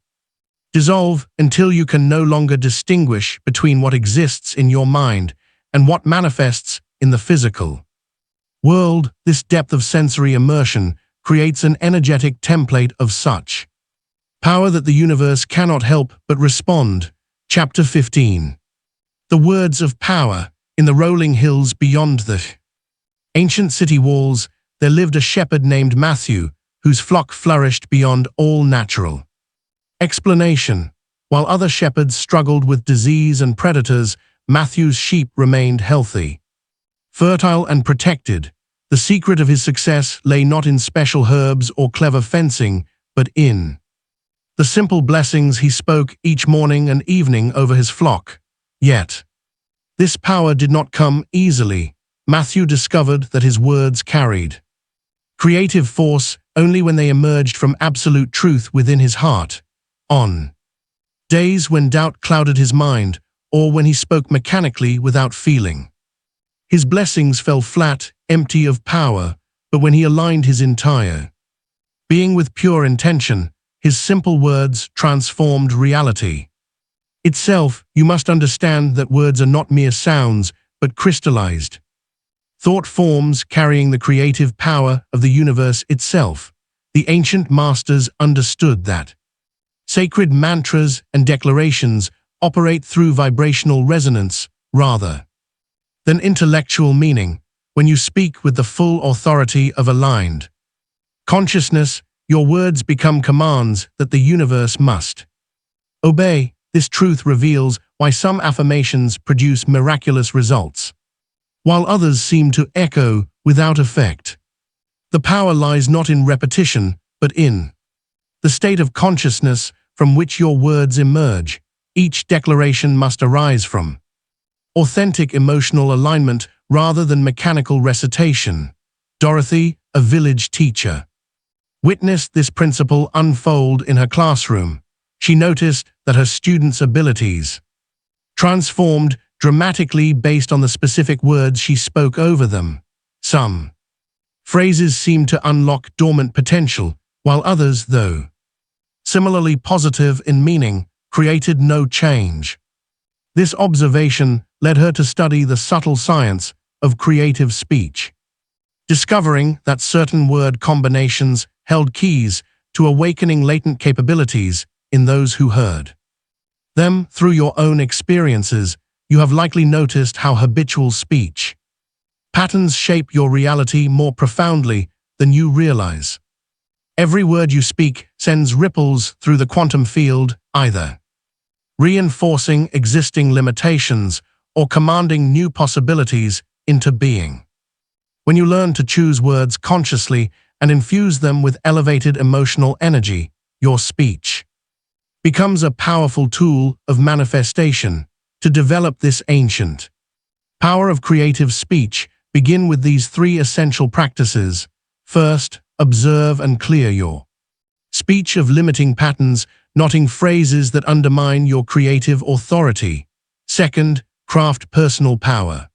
dissolve, until you can no longer distinguish between what exists in your mind and what manifests in the physical world. This depth of sensory immersion creates an energetic template of such power that the universe cannot help but respond. Chapter 15. The words of power. In the rolling hills beyond the ancient city walls, there lived a shepherd named Matthew, whose flock flourished beyond all natural explanation. While other shepherds struggled with disease and predators, Matthew's sheep remained healthy, fertile and protected. The secret of his success lay not in special herbs or clever fencing, but in the simple blessings he spoke each morning and evening over his flock. Yet, this power did not come easily. Matthew discovered that his words carried creative force only when they emerged from absolute truth within his heart. On days when doubt clouded his mind, or when he spoke mechanically without feeling, his blessings fell flat, empty of power. But when he aligned his entire being with pure intention, his simple words transformed reality itself. You must understand that words are not mere sounds, but crystallized thought forms carrying the creative power of the universe itself. The ancient masters understood that sacred mantras and declarations operate through vibrational resonance rather than intellectual meaning when you speak with the full authority of aligned consciousness. Your words become commands that the universe must obey. This truth reveals why some affirmations produce miraculous results, while others seem to echo without effect. The power lies not in repetition, but in the state of consciousness from which your words emerge. Each declaration must arise from authentic emotional alignment rather than mechanical recitation. Dorothy, a village teacher, witnessed this principle unfold in her classroom. She noticed that her students' abilities transformed dramatically based on the specific words she spoke over them. Some phrases seemed to unlock dormant potential, while others, though similarly positive in meaning, created no change. This observation led her to study the subtle science of creative speech, discovering that certain word combinations held keys to awakening latent capabilities in those who heard them. Through your own experiences, you have likely noticed how habitual speech patterns shape your reality more profoundly than you realize. Every word you speak sends ripples through the quantum field, either reinforcing existing limitations or commanding new possibilities into being. When you learn to choose words consciously and infuse them with elevated emotional energy, your speech becomes a powerful tool of manifestation. To develop this ancient power of creative speech, begin with these three essential practices. First, observe and clear your speech of limiting patterns, knotting phrases that undermine your creative authority. Second, craft personal power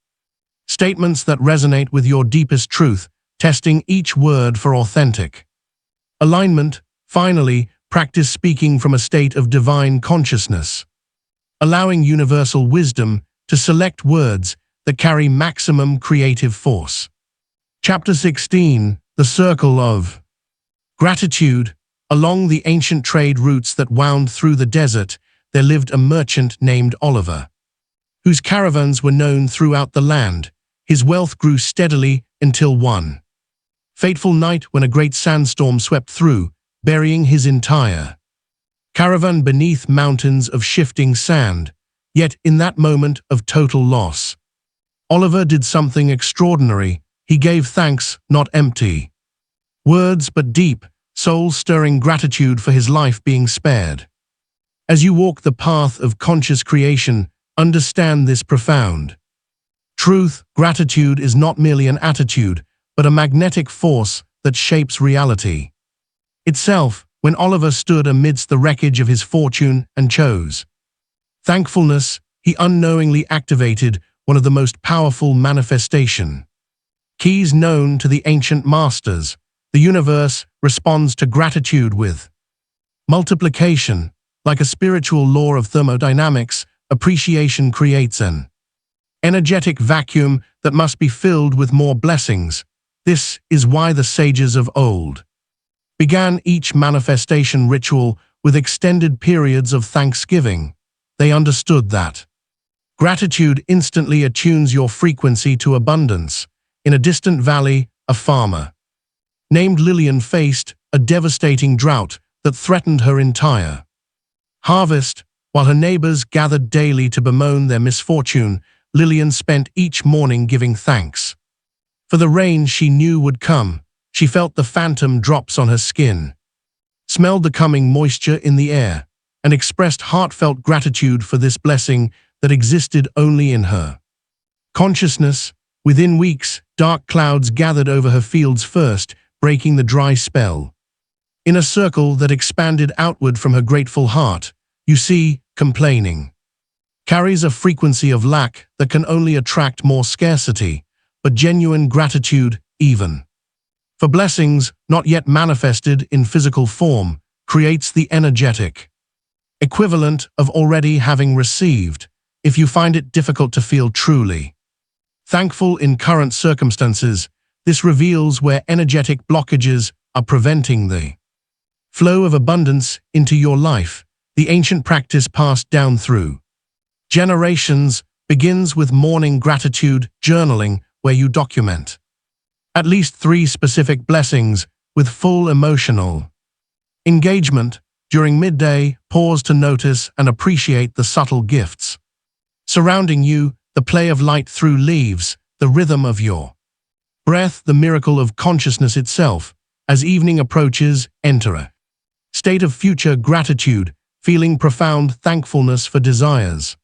statements that resonate with your deepest truth, testing each word for authentic alignment. Finally, practice speaking from a state of divine consciousness, allowing universal wisdom to select words that carry maximum creative force. Chapter 16. The Circle of Gratitude. Along the ancient trade routes that wound through the desert, there lived a merchant named Oliver, whose caravans were known throughout the land. His wealth grew steadily until one fateful night when a great sandstorm swept through, burying his entire caravan beneath mountains of shifting sand. Yet in that moment of total loss, Oliver did something extraordinary. He gave thanks, not empty words, but deep, soul-stirring gratitude for his life being spared. As you walk the path of conscious creation, understand this profound truth: gratitude is not merely an attitude, but a magnetic force that shapes reality itself. When Oliver stood amidst the wreckage of his fortune and chose thankfulness, he unknowingly activated one of the most powerful manifestation keys known to the ancient masters. The universe responds to gratitude with multiplication. Like a spiritual law of thermodynamics, appreciation creates an energetic vacuum that must be filled with more blessings. This is why the sages of old began each manifestation ritual with extended periods of thanksgiving. They understood that gratitude instantly attunes your frequency to abundance. In a distant valley, a farmer named Lillian faced a devastating drought that threatened her entire harvest. While her neighbors gathered daily to bemoan their misfortune, Lillian spent each morning giving thanks for the rain she knew would come. She felt the phantom drops on her skin, smelled the coming moisture in the air, and expressed heartfelt gratitude for this blessing that existed only in her consciousness. Within weeks, dark clouds gathered over her fields first, breaking the dry spell. In a circle that expanded outward from her grateful heart, you see, complaining carries a frequency of lack that can only attract more scarcity, but genuine gratitude, even for blessings not yet manifested in physical form, creates the energetic equivalent of already having received. If you find it difficult to feel truly thankful in current circumstances, this reveals where energetic blockages are preventing the flow of abundance into your life. The ancient practice passed down through generations begins with morning gratitude journaling, where you document at least 3 specific blessings with full emotional engagement. During midday, pause to notice and appreciate the subtle gifts surrounding you, the play of light through leaves, the rhythm of your breath, the miracle of consciousness itself. As evening approaches, enter a state of future gratitude, feeling profound thankfulness for desires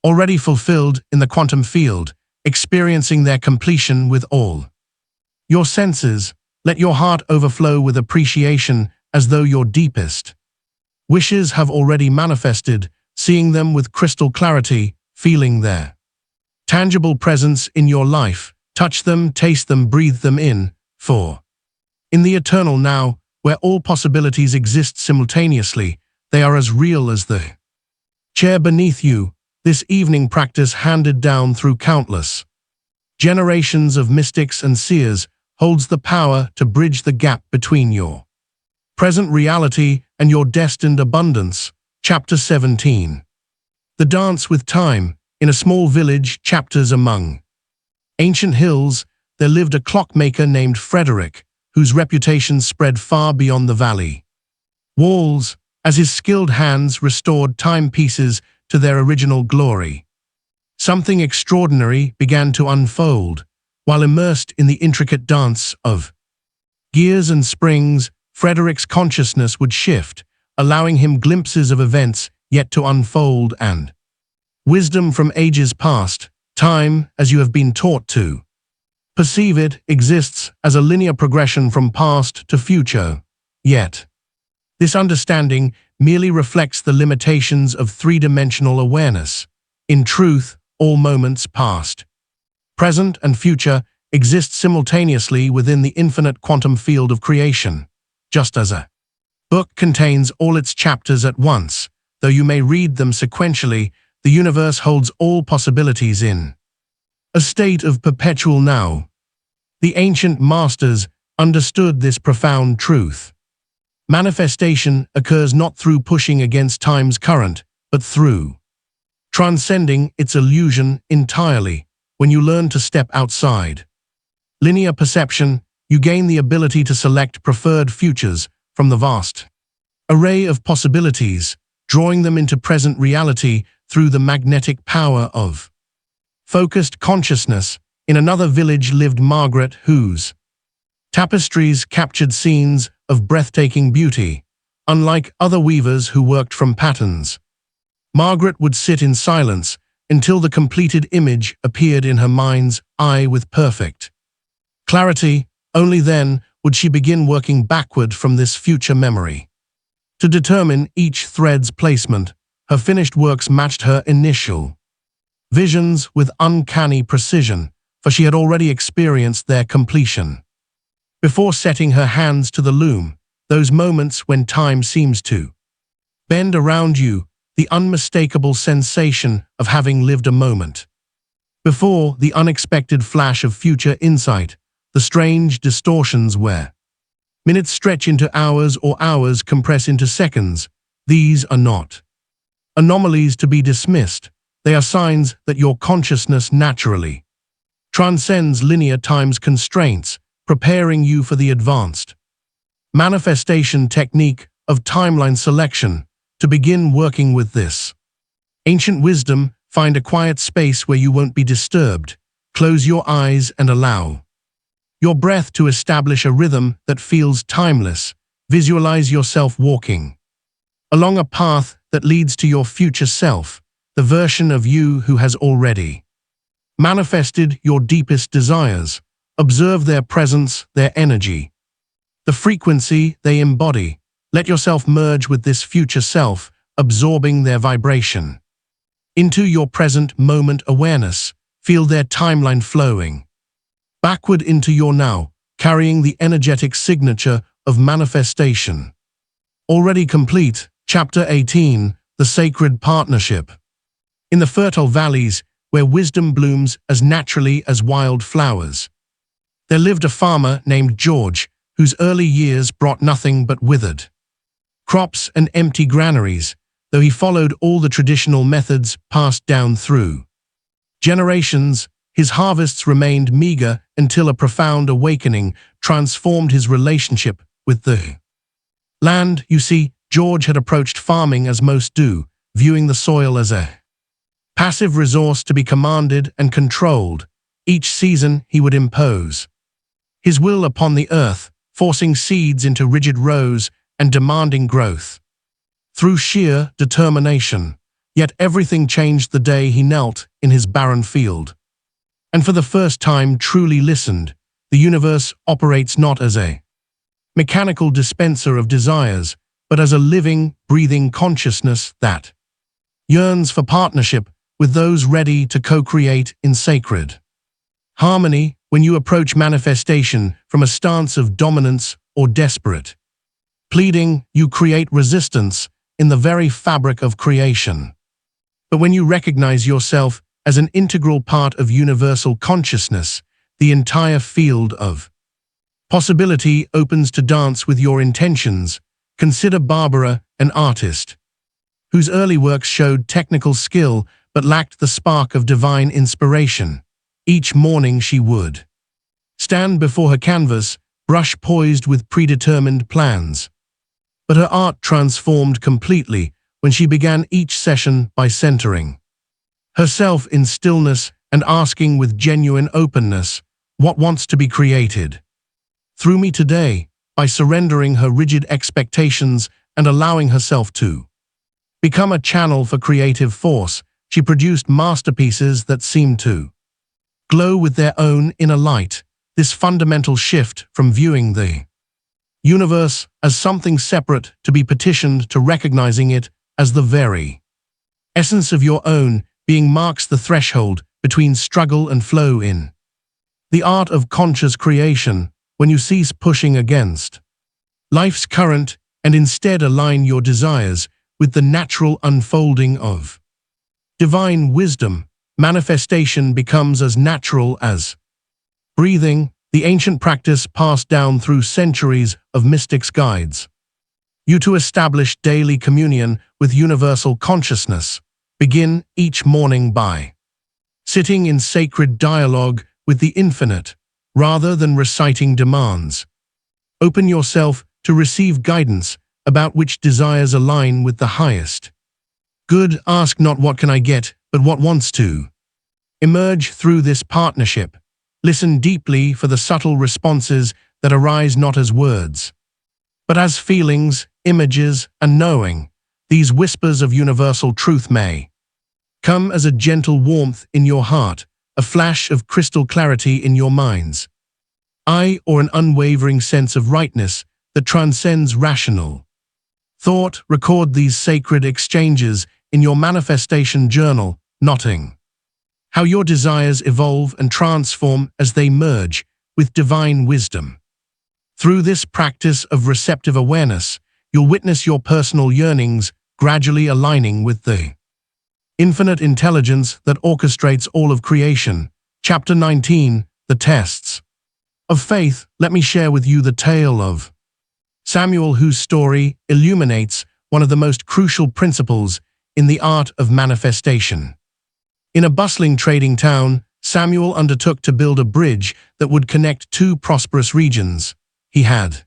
already fulfilled in the quantum field, experiencing their completion with all your senses. Let your heart overflow with appreciation, as though your deepest wishes have already manifested, seeing them with crystal clarity, feeling their tangible presence in your life. Touch them, taste them, breathe them in, for in the eternal now, where all possibilities exist simultaneously, they are as real as the chair beneath you. This evening practice, handed down through countless generations of mystics and seers, holds the power to bridge the gap between your present reality and your destined abundance. Chapter 17. The Dance with Time. In a small village, chapters among ancient hills, there lived a clockmaker named Frederick, whose reputation spread far beyond the valley walls, as his skilled hands restored timepieces to their original glory. Something extraordinary began to unfold. While immersed in the intricate dance of gears and springs, Frederick's consciousness would shift, allowing him glimpses of events yet to unfold and wisdom from ages past. Time, as you have been taught to perceive it, exists as a linear progression from past to future. Yet, this understanding merely reflects the limitations of three-dimensional awareness. In truth, all moments, past, present, and future, exist simultaneously within the infinite quantum field of creation. Just as a book contains all its chapters at once, though you may read them sequentially, the universe holds all possibilities in a state of perpetual now. The ancient masters understood this profound truth. Manifestation occurs not through pushing against time's current, but through transcending its illusion entirely. When you learn to step outside linear perception, you gain the ability to select preferred futures from the vast array of possibilities, drawing them into present reality through the magnetic power of focused consciousness. In another village lived Margaret, whose tapestries captured scenes of breathtaking beauty. Unlike other weavers who worked from patterns, Margaret would sit in silence until the completed image appeared in her mind's eye with perfect clarity. Only then would she begin working backward from this future memory to determine each thread's placement. Her finished works matched her initial visions with uncanny precision, for she had already experienced their completion. Before setting her hands to the loom, those moments when time seems to bend around you, the unmistakable sensation of having lived a moment before, the unexpected flash of future insight, the strange distortions where minutes stretch into hours or hours compress into seconds. These are not anomalies to be dismissed. They are signs that your consciousness naturally transcends linear time's constraints, preparing you for the advanced manifestation technique of timeline selection. To begin working with this ancient wisdom, find a quiet space where you won't be disturbed. Close your eyes and allow your breath to establish a rhythm that feels timeless. Visualize yourself walking along a path that leads to your future self, the version of you who has already manifested your deepest desires. Observe their presence, their energy, the frequency they embody. Let yourself merge with this future self, absorbing their vibration into your present moment awareness. Feel their timeline flowing backward into your now, carrying the energetic signature of manifestation. Already complete. Chapter 18. The Sacred Partnership. In the fertile valleys, where wisdom blooms as naturally as wild flowers, there lived a farmer named George, whose early years brought nothing but withered crops and empty granaries, though he followed all the traditional methods passed down through Generations, his harvests remained meager until a profound awakening transformed his relationship with the land. You see, George had approached farming as most do, viewing the soil as a passive resource to be commanded and controlled. Each season he would impose his will upon the earth, forcing seeds into rigid rows and demanding growth through sheer determination. Yet everything changed the day he knelt in his barren field, and for the first time truly listened. The universe operates not as a mechanical dispenser of desires, but as a living, breathing consciousness that yearns for partnership with those ready to co-create in sacred harmony. When you approach manifestation from a stance of dominance or desperate pleading, you create resistance in the very fabric of creation. But when you recognize yourself as an integral part of universal consciousness, the entire field of possibility opens to dance with your intentions. Consider Barbara, an artist whose early works showed technical skill but lacked the spark of divine inspiration. Each morning she would stand before her canvas, brush poised with predetermined plans. But her art transformed completely when she began each session by centering herself in stillness and asking with genuine openness, "What wants to be created through me today?" By surrendering her rigid expectations and allowing herself to become a channel for creative force, she produced masterpieces that seemed to glow with their own inner light. This fundamental shift from viewing the universe as something separate to be petitioned to recognizing it as the very essence of your own being marks the threshold between struggle and flow in the art of conscious creation. When you cease pushing against life's current and instead align your desires with the natural unfolding of divine wisdom, manifestation becomes as natural as breathing. The ancient practice passed down through centuries of mystics guides you to establish daily communion with universal consciousness. Begin each morning by sitting in sacred dialogue with the infinite, rather than reciting demands. Open yourself to receive guidance about which desires align with the highest good. Ask not what can I get, but what wants to emerge through this partnership. Listen deeply for the subtle responses that arise not as words, but as feelings, images, and knowing. These whispers of universal truth may come as a gentle warmth in your heart, a flash of crystal clarity in your mind's eye, or an unwavering sense of rightness that transcends rational thought. Record these sacred exchanges in your manifestation journal, noting how your desires evolve and transform as they merge with divine wisdom. Through this practice of receptive awareness, you'll witness your personal yearnings gradually aligning with the infinite intelligence that orchestrates all of creation. Chapter 19, The Tests of Faith. Let me share with you the tale of Samuel, whose story illuminates one of the most crucial principles in the art of manifestation. In a bustling trading town, Samuel undertook to build a bridge that would connect two prosperous regions. He had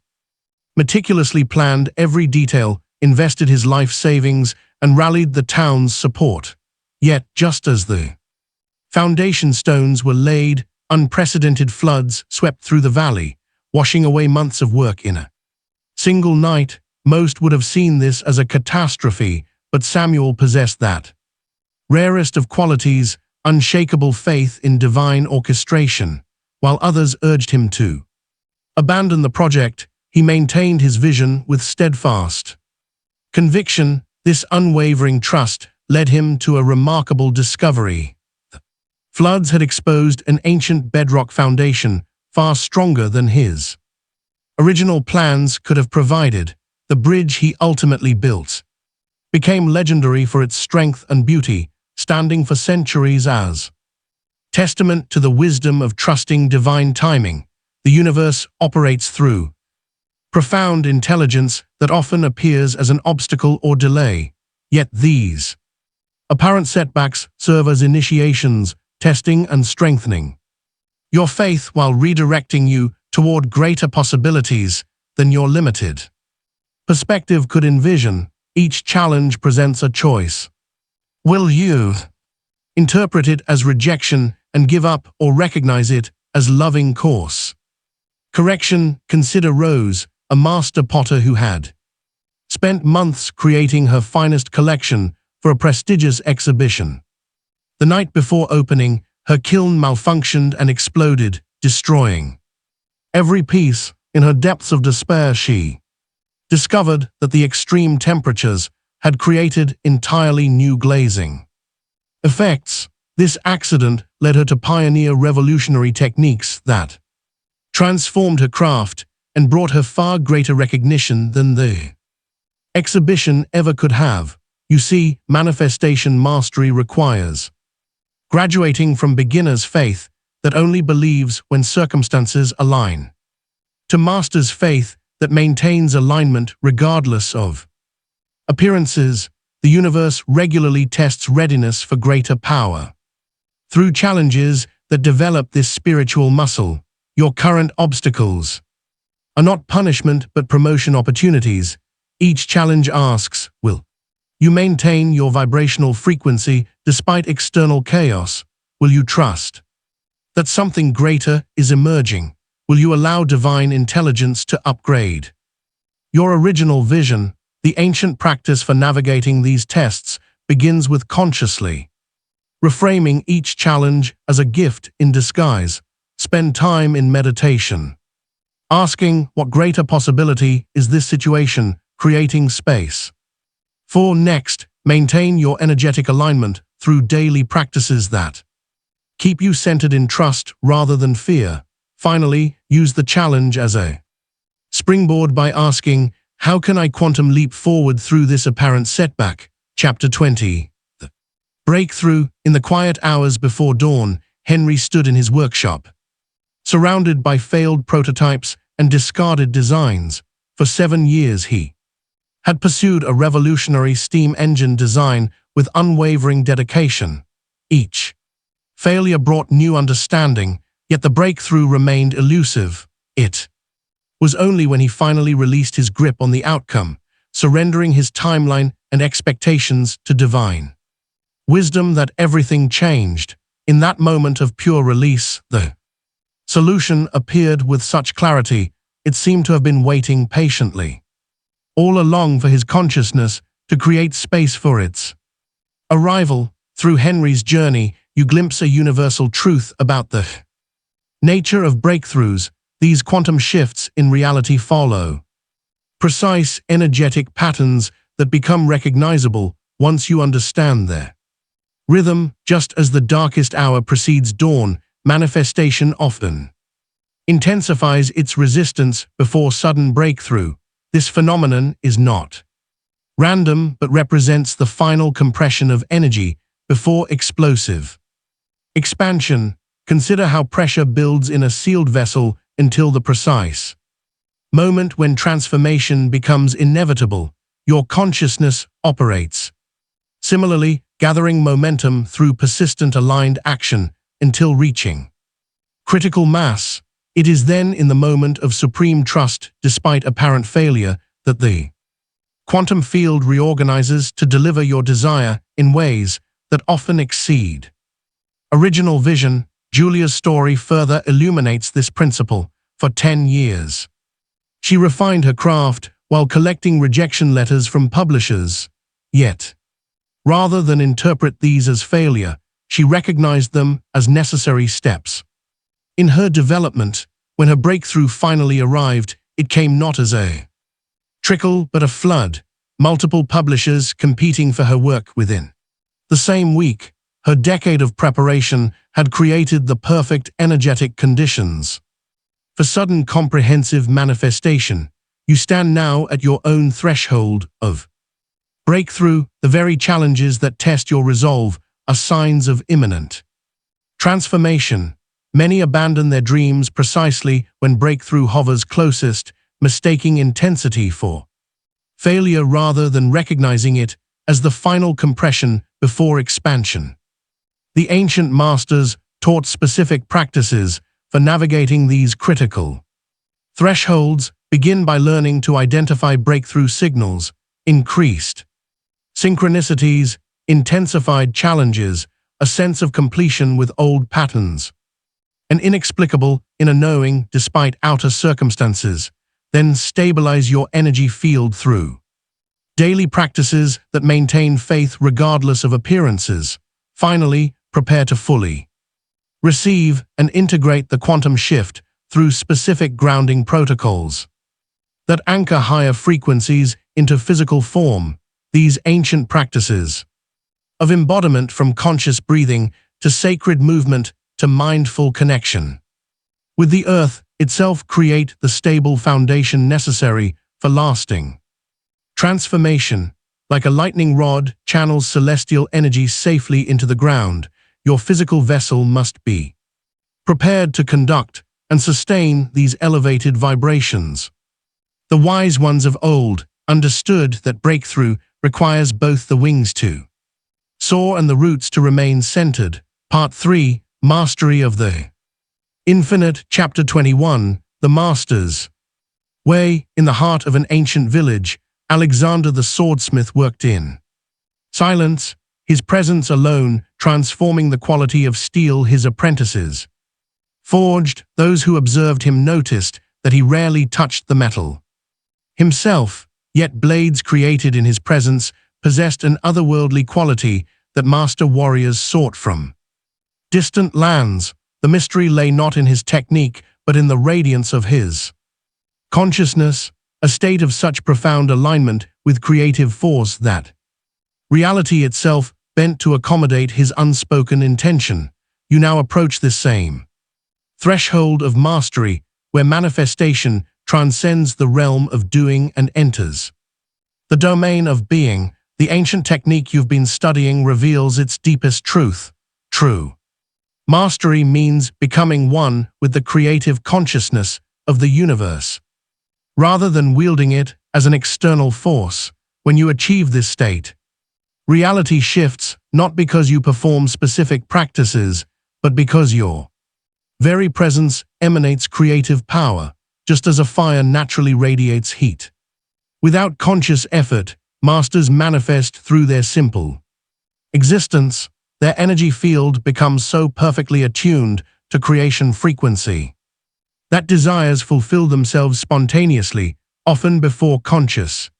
meticulously planned every detail, invested his life savings, and rallied the town's support. Yet, just as the foundation stones were laid, unprecedented floods swept through the valley, washing away months of work in a single night. Most would have seen this as a catastrophe, but Samuel possessed that rarest of qualities, unshakable faith in divine orchestration. While others urged him to abandon the project, he maintained his vision with steadfast conviction. This unwavering trust led him to a remarkable discovery. Floods had exposed an ancient bedrock foundation far stronger than his original plans could have provided. The bridge he ultimately built became legendary for its strength and beauty, standing for centuries as testament to the wisdom of trusting divine timing. The universe operates through profound intelligence that often appears as an obstacle or delay. Yet these apparent setbacks serve as initiations testing and strengthening your faith while redirecting you toward greater possibilities than your limited perspective could envision. Each challenge presents a choice. Will you interpret it as rejection and give up, or recognize it as loving course correction? Consider Rose, a master potter who had spent months creating her finest collection for a prestigious exhibition. The night before opening, her kiln malfunctioned and exploded, destroying every piece. In her depths of despair, she discovered that the extreme temperatures had created entirely new glazing effects. This accident led her to pioneer revolutionary techniques that transformed her craft and brought her far greater recognition than the exhibition ever could have. You see, manifestation mastery requires graduating from beginner's faith that only believes when circumstances align to master's faith that maintains alignment regardless of appearances. The universe regularly tests readiness for greater power through challenges that develop this spiritual muscle. Your current obstacles are not punishment but promotion opportunities. Each challenge asks, will you maintain your vibrational frequency despite external chaos? Will you trust that something greater is emerging? Will you allow divine intelligence to upgrade your original vision? The ancient practice for navigating these tests begins with consciously reframing each challenge as a gift in disguise. Spend time in meditation, asking what greater possibility is this situation creating space for next. Maintain your energetic alignment through daily practices that keep you centered in trust rather than fear. Finally, use the challenge as a springboard by asking, how can I quantum leap forward through this apparent setback? Chapter 20. The breakthrough. In the quiet hours before dawn, Henry stood in his workshop, surrounded by failed prototypes and discarded designs. For 7 years he had pursued a revolutionary steam engine design with unwavering dedication. Each failure brought new understanding, yet the breakthrough remained elusive. It was only when he finally released his grip on the outcome, surrendering his timeline and expectations to divine wisdom, that everything changed. In that moment of pure release, the solution appeared with such clarity, it seemed to have been waiting patiently all along for his consciousness to create space for its arrival. Through Henry's journey, you glimpse a universal truth about the nature of breakthroughs. These quantum shifts in reality follow precise energetic patterns that become recognizable once you understand their rhythm. Just as the darkest hour precedes dawn, manifestation often intensifies its resistance before sudden breakthrough. This phenomenon is not random but represents the final compression of energy before explosive expansion. Consider how pressure builds in a sealed vessel until the precise moment when transformation becomes inevitable. Your consciousness operates similarly, gathering momentum through persistent aligned action until reaching critical mass. It is then, in the moment of supreme trust, despite apparent failure, that the quantum field reorganizes to deliver your desire in ways that often exceed original vision. Julia's story further illuminates this principle. For 10 years, she refined her craft while collecting rejection letters from publishers. Yet, rather than interpret these as failure, she recognized them as necessary steps in her development. When her breakthrough finally arrived, it came not as a trickle but a flood, multiple publishers competing for her work within the same week. Her decade of preparation had created the perfect energetic conditions for sudden comprehensive manifestation. You stand now at your own threshold of breakthrough. The very challenges that test your resolve are signs of imminent transformation. Many abandon their dreams precisely when breakthrough hovers closest, mistaking intensity for failure rather than recognizing it as the final compression before expansion. The ancient masters taught specific practices for navigating these critical thresholds. Begin by learning to identify breakthrough signals, increased synchronicities, intensified challenges, a sense of completion with old patterns, an inexplicable inner knowing despite outer circumstances. Then stabilize your energy field through daily practices that maintain faith regardless of appearances. Finally, prepare to fully receive and integrate the quantum shift through specific grounding protocols that anchor higher frequencies into physical form. These ancient practices of embodiment, from conscious breathing to sacred movement to mindful connection with the earth itself, create the stable foundation necessary for lasting transformation. Like a lightning rod channels celestial energy safely into the ground, your physical vessel must be prepared to conduct and sustain these elevated vibrations. The wise ones of old understood that breakthrough requires both the wings to soar and the roots to remain centered. Part 3. Mastery of the Infinite. Chapter 21. The Master's Way. In the heart of an ancient village, Alexander the swordsmith worked in silence, his presence alone transforming the quality of steel his apprentices forged. Those who observed him noticed that he rarely touched the metal himself, yet blades created in his presence possessed an otherworldly quality that master warriors sought from distant lands. The mystery lay not in his technique, but in the radiance of his consciousness, a state of such profound alignment with creative force that reality itself bent to accommodate his unspoken intention. You now approach this same threshold of mastery, where manifestation transcends the realm of doing and enters the domain of being. The ancient technique you've been studying reveals its deepest truth. True mastery means becoming one with the creative consciousness of the universe, rather than wielding it as an external force. When you achieve this state, reality shifts, not because you perform specific practices, but because your very presence emanates creative power, just as a fire naturally radiates heat. Without conscious effort, masters manifest through their simple existence. Their energy field becomes so perfectly attuned to creation frequency that desires fulfill themselves spontaneously, often before conscious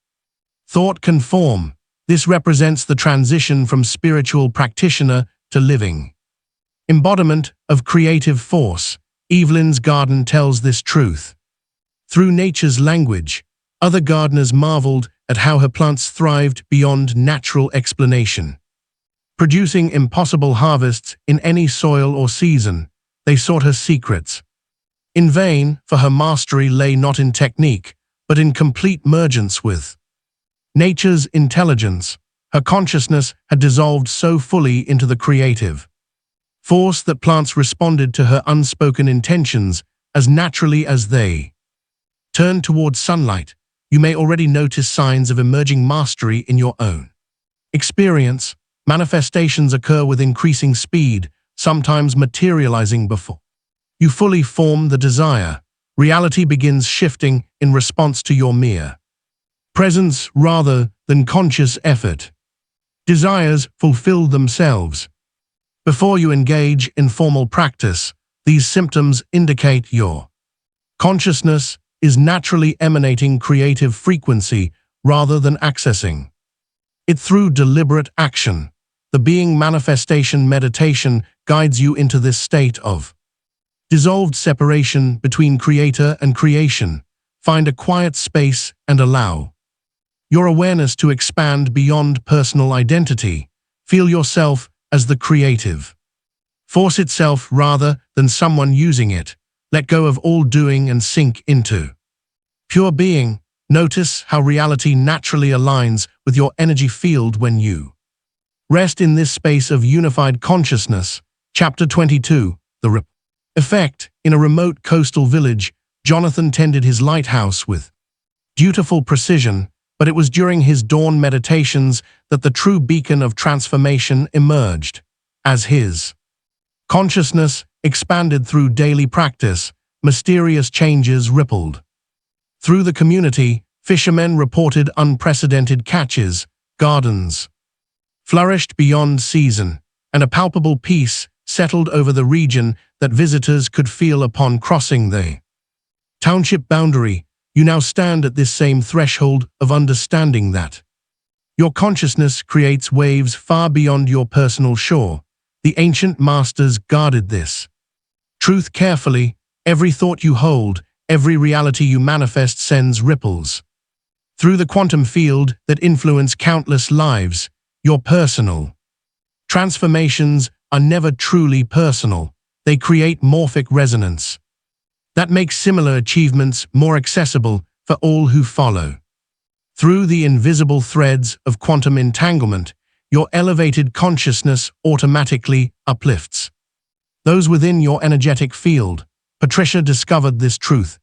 thought can form. This represents the transition from spiritual practitioner to living embodiment of creative force. Evelyn's garden tells this truth. Through nature's language, other gardeners marveled at how her plants thrived beyond natural explanation, producing impossible harvests in any soil or season. They sought her secrets in vain, for her mastery lay not in technique, but in complete mergence with nature's intelligence. Her consciousness had dissolved so fully into the creative force that plants responded to her unspoken intentions as naturally as they turned towards sunlight. You may already notice signs of emerging mastery in your own experience. Manifestations occur with increasing speed, sometimes materializing before you fully form the desire. Reality begins shifting in response to your mere presence rather than conscious effort. Desires fulfill themselves. Before you engage in formal practice, these symptoms indicate your consciousness is naturally emanating creative frequency rather than accessing it through deliberate action. The being manifestation meditation guides you into this state of dissolved separation between creator and creation. Find a quiet space and allow your awareness to expand beyond personal identity. Feel yourself as the creative force itself rather than someone using it. Let go of all doing and sink into pure being. Notice how reality naturally aligns with your energy field when you rest in this space of unified consciousness. Chapter 22. The Ripple Effect. In a remote coastal village, Jonathan tended his lighthouse with dutiful precision, but it was during his dawn meditations that the true beacon of transformation emerged. as his. Consciousness expanded through daily practice, mysterious changes rippled. Through the community, fishermen reported unprecedented catches, gardens flourished beyond season, and a palpable peace settled over the region that visitors could feel upon crossing the township boundary. You now stand at this same threshold of understanding that your consciousness creates waves far beyond your personal shore. The ancient masters guarded this truth carefully. Every thought you hold, every reality you manifest sends ripples through the quantum field that influence countless lives. Your personal transformations are never truly personal. They create morphic resonance that makes similar achievements more accessible for all who follow. Through the invisible threads of quantum entanglement, your elevated consciousness automatically uplifts those within your energetic field. Patricia discovered this truth.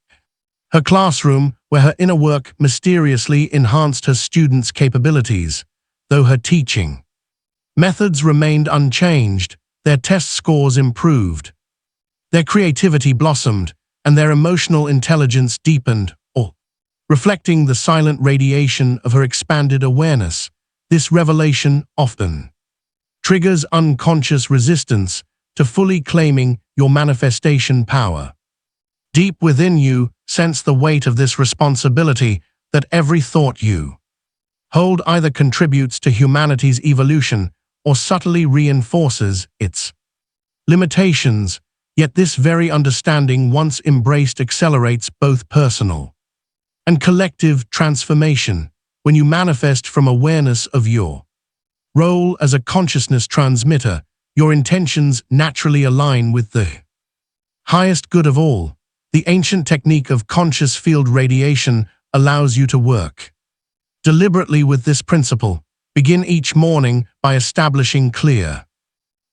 Her classroom, where her inner work mysteriously enhanced her students' capabilities, though her teaching methods remained unchanged, their test scores improved, their creativity blossomed, and their emotional intelligence deepened, all reflecting the silent radiation of her expanded awareness. This revelation often triggers unconscious resistance to fully claiming your manifestation power. Deep within you, sense the weight of this responsibility, that every thought you hold either contributes to humanity's evolution or subtly reinforces its limitations. Yet this very understanding, once embraced, accelerates both personal and collective transformation. When you manifest from awareness of your role as a consciousness transmitter, your intentions naturally align with the highest good of all. The ancient technique of conscious field radiation allows you to work deliberately with this principle. Begin each morning by establishing clear,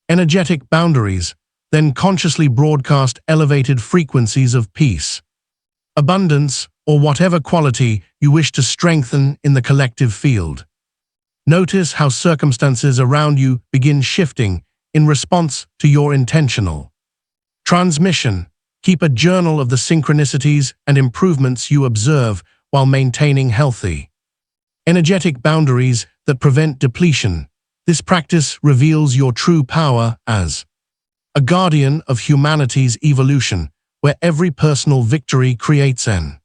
energetic boundaries, then consciously broadcast elevated frequencies of peace, abundance, or whatever quality you wish to strengthen in the collective field. Notice how circumstances around you begin shifting in response to your intentional transmission. Keep a journal of the synchronicities and improvements you observe while maintaining healthy, energetic boundaries that prevent depletion. This practice reveals your true power as a guardian of humanity's evolution, where every personal victory creates an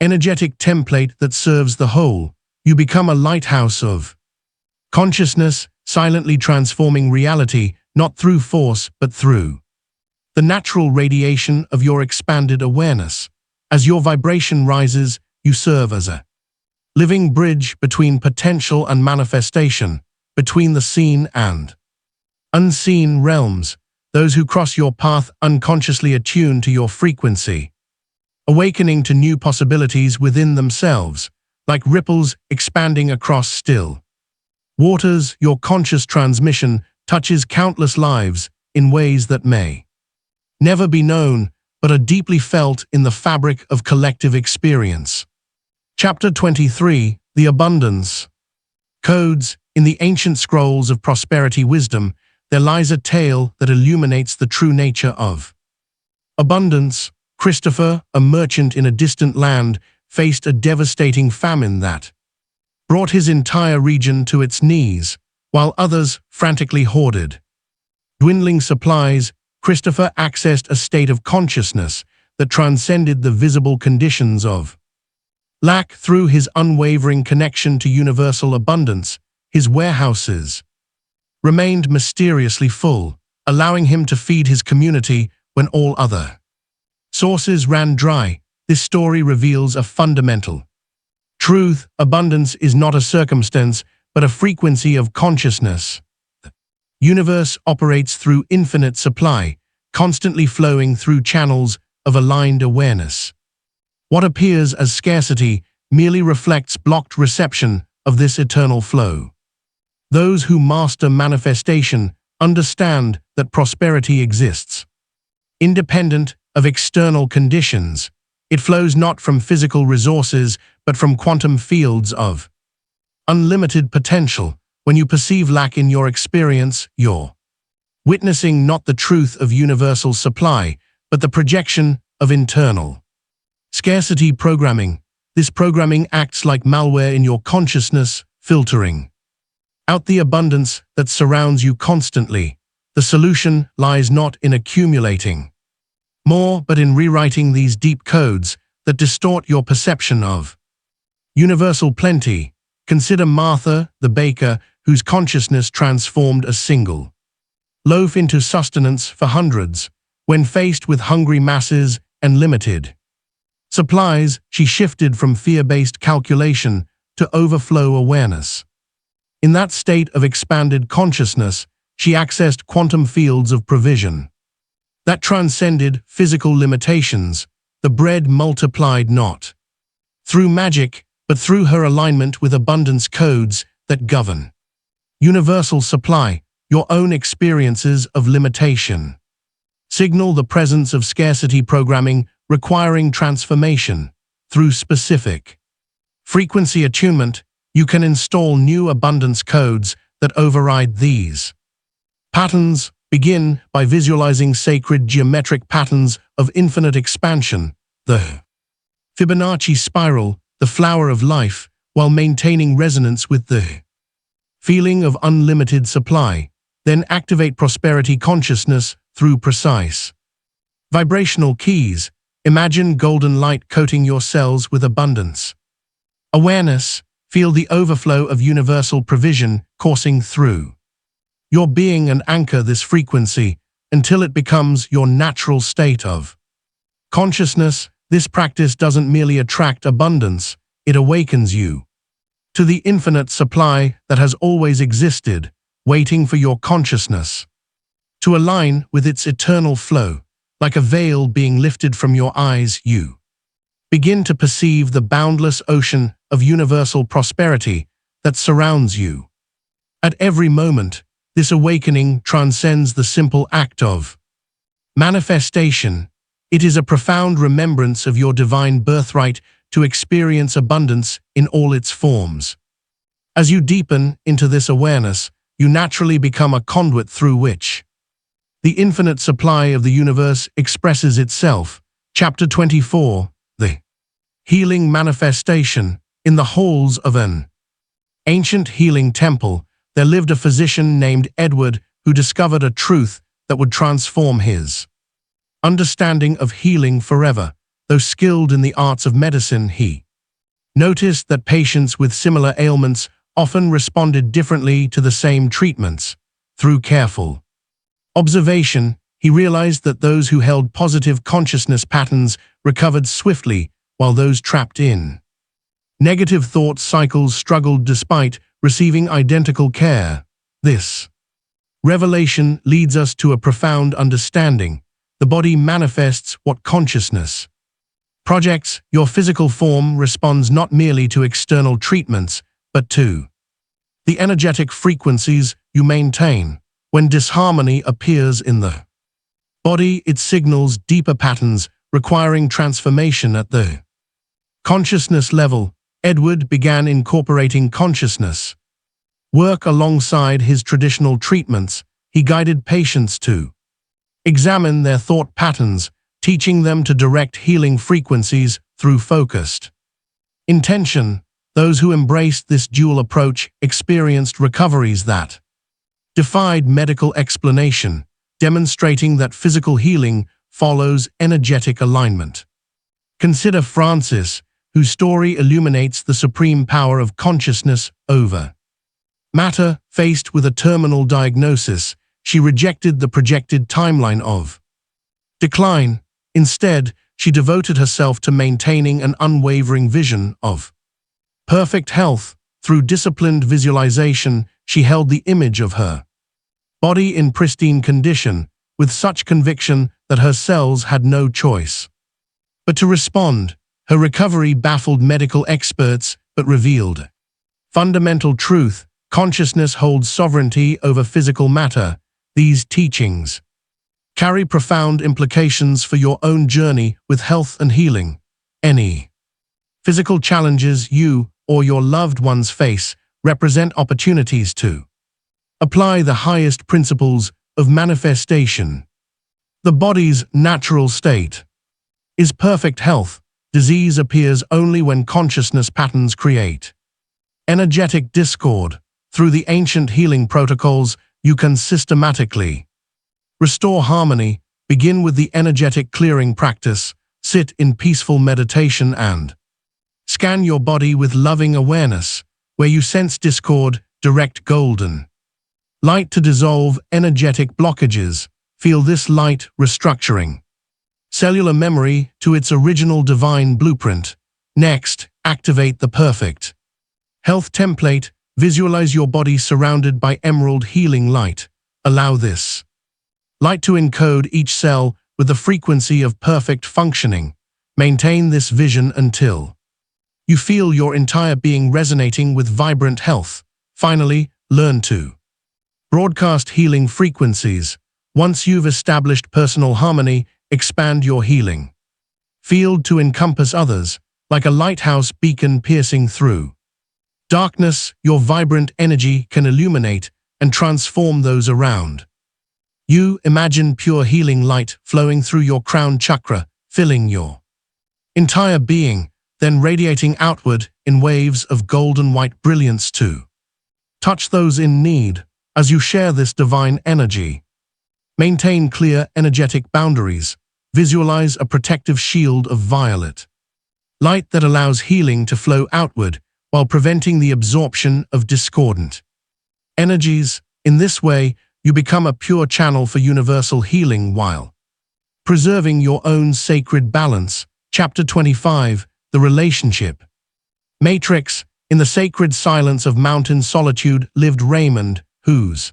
energetic template that serves the whole. You become a lighthouse of consciousness, silently transforming reality, not through force but through the natural radiation of your expanded awareness. As your vibration rises, you serve as a living bridge between potential and manifestation, between the seen and unseen realms. Those who cross your path unconsciously attune to your frequency, awakening to new possibilities within themselves. Like ripples expanding across still waters, your conscious transmission touches countless lives in ways that may never be known, but are deeply felt in the fabric of collective experience. Chapter 23, The Abundance Codes. In the ancient scrolls of prosperity wisdom, there lies a tale that illuminates the true nature of abundance. Christopher, a merchant in a distant land, faced a devastating famine that brought his entire region to its knees, while others frantically hoarded dwindling supplies. Christopher accessed a state of consciousness that transcended the visible conditions of lack. Through his unwavering connection to universal abundance, his warehouses remained mysteriously full, allowing him to feed his community when all other sources ran dry. This story reveals a fundamental truth: abundance is not a circumstance, but a frequency of consciousness. The universe operates through infinite supply, constantly flowing through channels of aligned awareness. What appears as scarcity merely reflects blocked reception of this eternal flow. Those who master manifestation understand that prosperity exists independent of external conditions. It flows not from physical resources, but from quantum fields of unlimited potential. When you perceive lack in your experience, your witnessing not the truth of universal supply, but the projection of internal scarcity programming. This programming acts like malware in your consciousness, filtering out the abundance that surrounds you constantly. The solution lies not in accumulating more, but in rewriting these deep codes that distort your perception of universal plenty. Consider Martha, the baker, whose consciousness transformed a single loaf into sustenance for hundreds. When faced with hungry masses and limited supplies, she shifted from fear-based calculation to overflow awareness. In that state of expanded consciousness, she accessed quantum fields of provision that transcended physical limitations. The bread multiplied not through magic, but through her alignment with abundance codes that govern universal supply. Your own experiences of limitation signal the presence of scarcity programming requiring transformation. Through specific frequency attunement, you can install new abundance codes that override these patterns. Begin by visualizing sacred geometric patterns of infinite expansion, the Fibonacci spiral, the flower of life, while maintaining resonance with the feeling of unlimited supply. Then activate prosperity consciousness through precise vibrational keys. Imagine golden light coating your cells with abundance awareness. Feel the overflow of universal provision coursing through your being and anchor this frequency until it becomes your natural state of consciousness. This practice doesn't merely attract abundance, it awakens you to the infinite supply that has always existed, waiting for your consciousness to align with its eternal flow. Like a veil being lifted from your eyes, you begin to perceive the boundless ocean of universal prosperity that surrounds you. At every moment, this awakening transcends the simple act of manifestation. It is a profound remembrance of your divine birthright to experience abundance in all its forms. As you deepen into this awareness, you naturally become a conduit through which the infinite supply of the universe expresses itself. Chapter 24, The Healing Manifestation. In the halls of an ancient healing temple, there lived a physician named Edward who discovered a truth that would transform his understanding of healing forever. Though skilled in the arts of medicine, he noticed that patients with similar ailments often responded differently to the same treatments. Through careful observation, he realized that those who held positive consciousness patterns recovered swiftly, while those trapped in negative thought cycles struggled despite receiving identical care. This revelation leads us to a profound understanding. The body manifests what consciousness projects. Your physical form responds not merely to external treatments, but to the energetic frequencies you maintain. When disharmony appears in the body, it signals deeper patterns requiring transformation at the consciousness level. Edward began incorporating consciousness work alongside his traditional treatments. He guided patients to examine their thought patterns, teaching them to direct healing frequencies through focused intention. Those who embraced this dual approach experienced recoveries that defied medical explanation, demonstrating that physical healing follows energetic alignment. Consider Francis, whose story illuminates the supreme power of consciousness over matter. Faced with a terminal diagnosis, she rejected the projected timeline of decline. Instead, she devoted herself to maintaining an unwavering vision of perfect health. Through disciplined visualization, she held the image of her body in pristine condition, with such conviction that her cells had no choice but to respond. Her recovery baffled medical experts but revealed fundamental truth: consciousness holds sovereignty over physical matter. These teachings carry profound implications for your own journey with health and healing. Any physical challenges you or your loved ones face represent opportunities to apply the highest principles of manifestation. The body's natural state is perfect health. Disease appears only when consciousness patterns create energetic discord. Through the ancient healing protocols, you can systematically restore harmony. Begin with the energetic clearing practice. Sit in peaceful meditation and scan your body with loving awareness. Where you sense discord, direct golden light to dissolve energetic blockages. Feel this light restructuring cellular memory to its original divine blueprint. Next, activate the perfect health template. Visualize your body surrounded by emerald healing light. Allow this light to encode each cell with the frequency of perfect functioning. Maintain this vision until you feel your entire being resonating with vibrant health. Finally, learn to broadcast healing frequencies. Once you've established personal harmony, expand your healing field to encompass others. Like a lighthouse beacon piercing through darkness, your vibrant energy can illuminate and transform those around you. Imagine pure healing light flowing through your crown chakra, filling your entire being, then radiating outward in waves of golden white brilliance to touch those in need. As you share this divine energy, maintain clear energetic boundaries. Visualize a protective shield of violet light that allows healing to flow outward while preventing the absorption of discordant energies. In this way, you become a pure channel for universal healing while preserving your own sacred balance. Chapter 25. The Relationship Matrix. In the sacred silence of mountain solitude lived Raymond, whose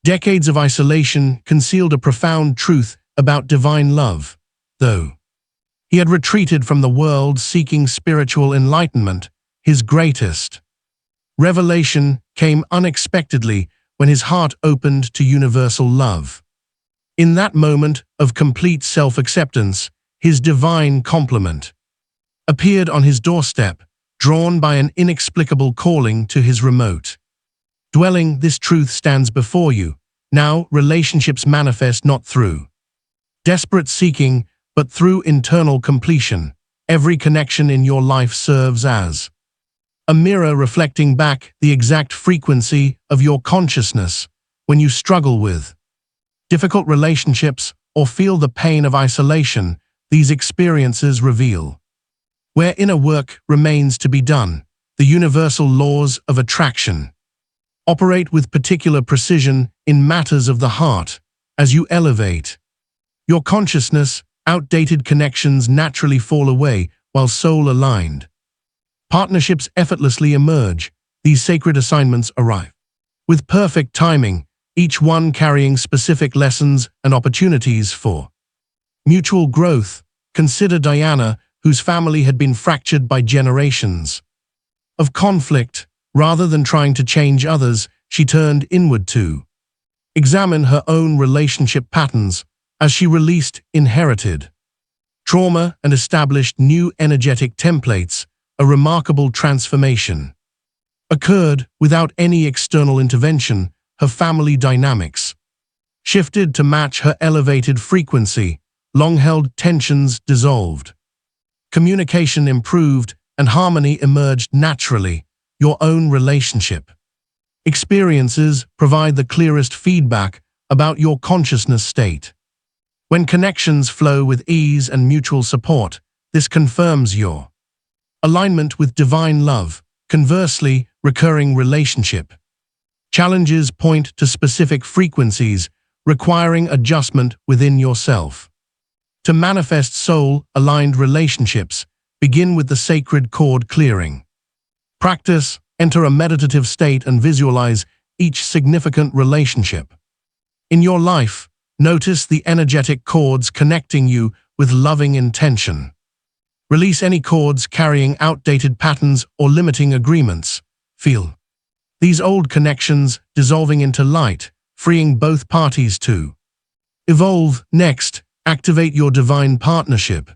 decades of isolation concealed a profound truth about divine love. Though he had retreated from the world seeking spiritual enlightenment, his greatest revelation came unexpectedly when his heart opened to universal love. In that moment of complete self-acceptance, his divine complement appeared on his doorstep, drawn by an inexplicable calling to his remote dwelling. This truth stands before you. Now, relationships manifest not through desperate seeking, but through internal completion. Every connection in your life serves as a mirror reflecting back the exact frequency of your consciousness. When you struggle with difficult relationships or feel the pain of isolation, these experiences reveal where inner work remains to be done. The universal laws of attraction operate with particular precision in matters of the heart. As you elevate your consciousness, outdated connections naturally fall away, while soul-aligned partnerships effortlessly emerge. These sacred assignments arrive with perfect timing, each one carrying specific lessons and opportunities for mutual growth. Consider Diana, whose family had been fractured by generations of conflict. Rather than trying to change others, she turned inward to examine her own relationship patterns. As she released inherited trauma and established new energetic templates, a remarkable transformation occurred. Without any external intervention, her family dynamics shifted to match her elevated frequency. Long-held tensions dissolved, communication improved, and harmony emerged naturally. Your own relationship experiences provide the clearest feedback about your consciousness state. When connections flow with ease and mutual support, this confirms your alignment with divine love. Conversely, recurring relationship challenges point to specific frequencies requiring adjustment within yourself. To manifest soul-aligned relationships, begin with the sacred chord clearing practice. Enter a meditative state and visualize each significant relationship in your life. Notice the energetic cords connecting you with loving intention. Release any cords carrying outdated patterns or limiting agreements. Feel these old connections dissolving into light, freeing both parties to evolve. Next, activate your divine partnership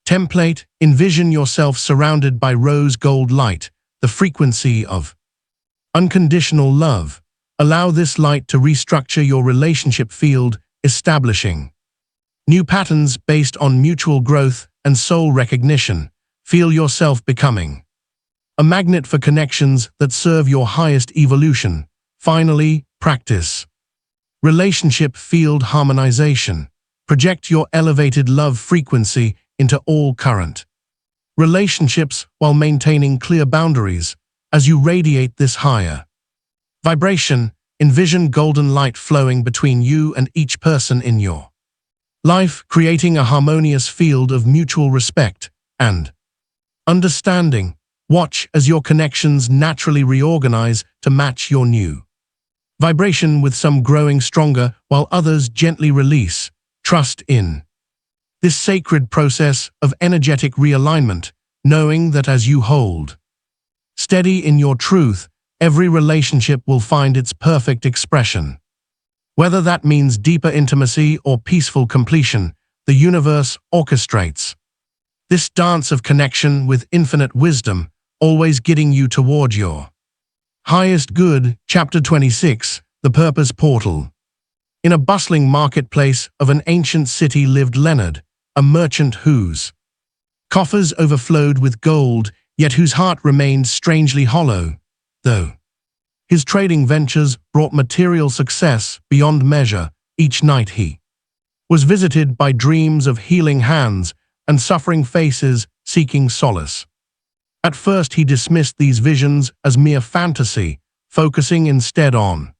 template. Envision yourself surrounded by rose gold light, the frequency of unconditional love. Allow this light to restructure your relationship field, establishing new patterns based on mutual growth and soul recognition. Feel yourself becoming a magnet for connections that serve your highest evolution. Finally, practice relationship field harmonization. Project your elevated love frequency into all current relationships while maintaining clear boundaries. As you radiate this higher vibration, envision golden light flowing between you and each person in your life, creating a harmonious field of mutual respect and understanding. Watch as your connections naturally reorganize to match your new vibration, with some growing stronger while others gently release. Trust in this sacred process of energetic realignment, knowing that as you hold steady in your truth, every relationship will find its perfect expression. Whether that means deeper intimacy or peaceful completion, the universe orchestrates this dance of connection with infinite wisdom, always guiding you toward your highest good. Chapter 26, The Purpose Portal. In a bustling marketplace of an ancient city lived Leonard, a merchant whose coffers overflowed with gold, yet whose heart remained strangely hollow. Though his trading ventures brought material success beyond measure, each night he was visited by dreams of healing hands and suffering faces seeking solace. At first he dismissed these visions as mere fantasy, focusing instead on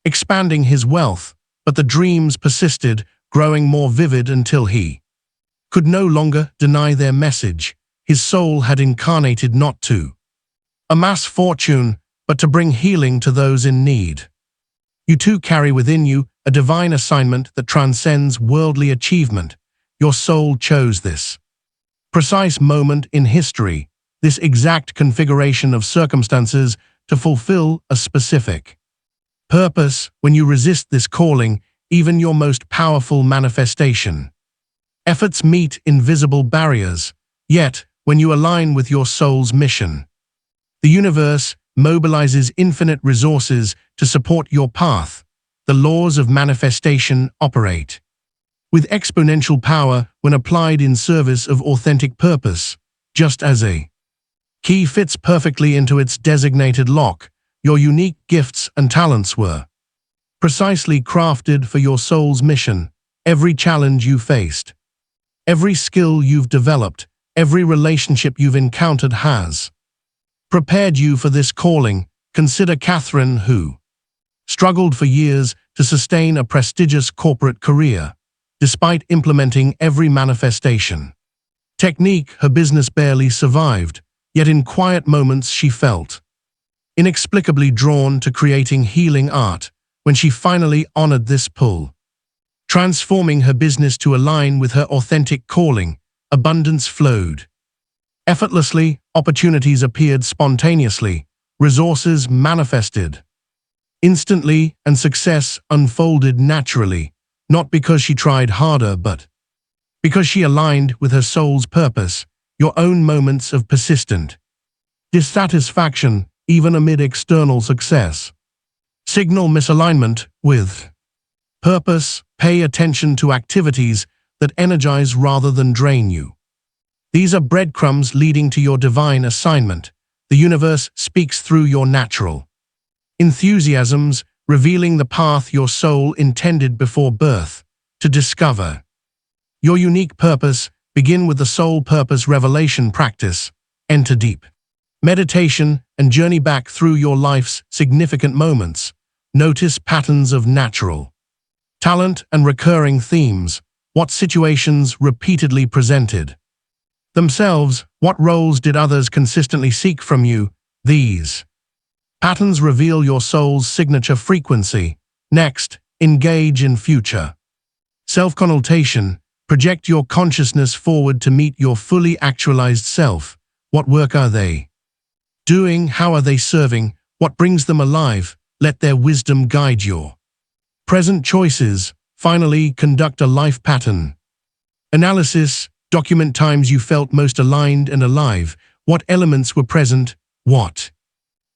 expanding his wealth, but the dreams persisted, growing more vivid until he could no longer deny their message. His soul had incarnated not to amass fortune, but to bring healing to those in need. You too carry within you a divine assignment that transcends worldly achievement. Your soul chose this precise moment in history, this exact configuration of circumstances, to fulfill a specific purpose. When you resist this calling, even your most powerful manifestation efforts meet invisible barriers. Yet, when you align with your soul's mission, the universe mobilizes infinite resources to support your path. The laws of manifestation operate with exponential power when applied in service of authentic purpose. Just as a key fits perfectly into its designated lock, your unique gifts and talents were precisely crafted for your soul's mission. Every challenge you faced, every skill you've developed, every relationship you've encountered has prepared you for this calling. Consider Catherine, who struggled for years to sustain a prestigious corporate career. Despite implementing every manifestation technique, her business barely survived, yet in quiet moments she felt inexplicably drawn to creating healing art. When she finally honored this pull, transforming her business to align with her authentic calling, abundance flowed effortlessly, opportunities appeared spontaneously, resources manifested instantly, and success unfolded naturally, not because she tried harder, but because she aligned with her soul's purpose. Your own moments of persistent dissatisfaction, even amid external success, signal misalignment with purpose. Pay attention to activities that energize rather than drain you. These are breadcrumbs leading to your divine assignment. The universe speaks through your natural enthusiasms, revealing the path your soul intended before birth. To discover your unique purpose, begin with the soul purpose revelation practice. Enter deep meditation and journey back through your life's significant moments. Notice patterns of natural talent and recurring themes. What situations repeatedly presented themselves? What roles did others consistently seek from you? These patterns reveal your soul's signature frequency. Next, engage in future self-consultation. Project your consciousness forward to meet your fully actualized self. What work are they doing? How are they serving? What brings them alive? Let their wisdom guide your present choices. Finally, conduct a life pattern analysis. Document times you felt most aligned and alive. What elements were present? What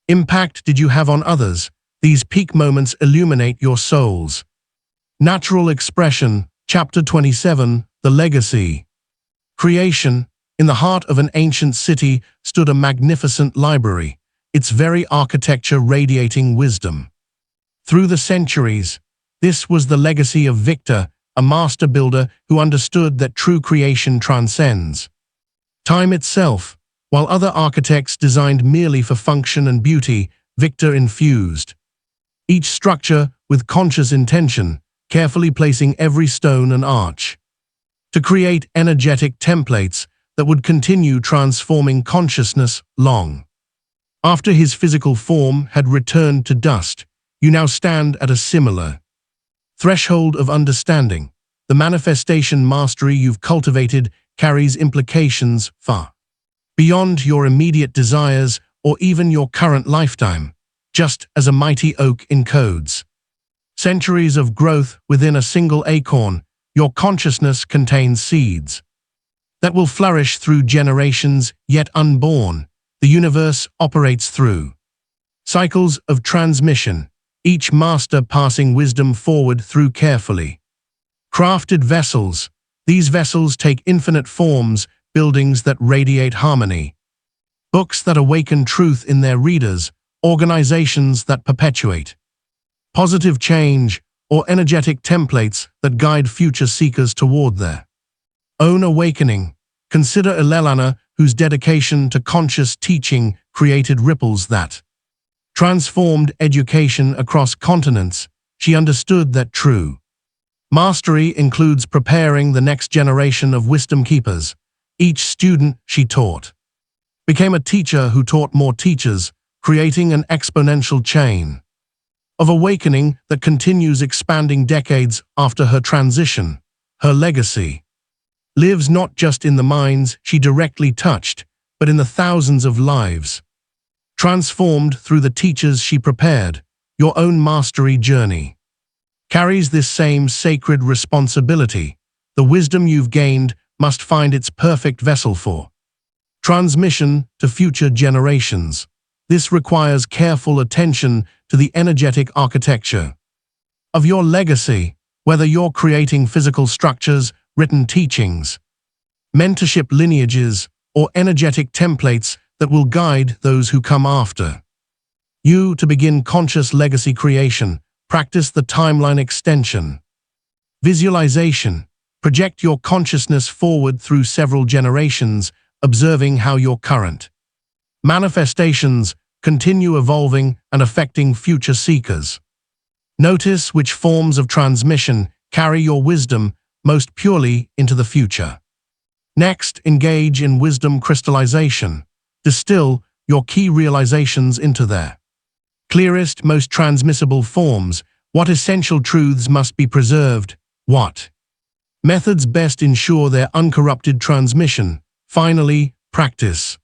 impact did you have on others? These peak moments illuminate your souls. Natural expression, Chapter 27, The Legacy. Creation. In the heart of an ancient city stood a magnificent library, its very architecture radiating wisdom. Through the centuries, this was the legacy of Victor, a master builder who understood that true creation transcends time itself. While other architects designed merely for function and beauty, Victor infused each structure with conscious intention, carefully placing every stone and arch to create energetic templates that would continue transforming consciousness long after his physical form had returned to dust. You now stand at a similar threshold of understanding. The manifestation mastery you've cultivated carries implications far beyond your immediate desires or even your current lifetime, just as a mighty oak encodes centuries of growth within a single acorn. Your consciousness contains seeds that will flourish through generations yet unborn. The universe operates through cycles of transmission, each master passing wisdom forward through carefully crafted vessels. These vessels take infinite forms, buildings that radiate harmony, books that awaken truth in their readers, organizations that perpetuate positive change, or energetic templates that guide future seekers toward their own awakening. Consider Ilelana, whose dedication to conscious teaching created ripples that transformed education across continents. She understood that true mastery includes preparing the next generation of wisdom keepers. Each student she taught became a teacher who taught more teachers, creating an exponential chain of awakening that continues expanding decades after her transition. Her legacy lives not just in the minds she directly touched, but in the thousands of lives transformed through the teachers she prepared. Your own mastery journey carries this same sacred responsibility. The wisdom you've gained must find its perfect vessel for transmission to future generations. This requires careful attention to the energetic architecture of your legacy, whether you're creating physical structures, written teachings, mentorship lineages, or energetic templates that will guide those who come after you. To begin conscious legacy creation, practice the timeline extension. Visualization. Project your consciousness forward through several generations, observing how your current manifestations continue evolving and affecting future seekers. Notice which forms of transmission carry your wisdom most purely into the future. Next, engage in wisdom crystallization. Distill your key realizations into their clearest, most transmissible forms. What essential truths must be preserved? What methods best ensure their uncorrupted transmission? Finally, practice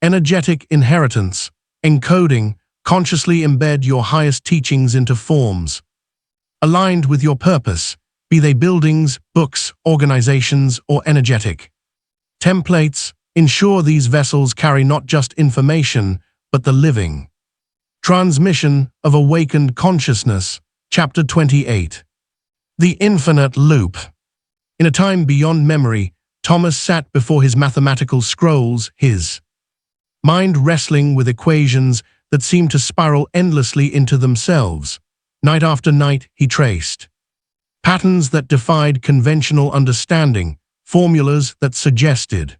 energetic inheritance. Encoding. Consciously embed your highest teachings into forms aligned with your purpose, be they buildings, books, organizations, or energetic templates. Ensure these vessels carry not just information, but the living transmission of awakened consciousness. Chapter 28. The Infinite Loop. In a time beyond memory, Thomas sat before his mathematical scrolls, his mind wrestling with equations that seemed to spiral endlessly into themselves. Night after night, he traced patterns that defied conventional understanding, formulas that suggested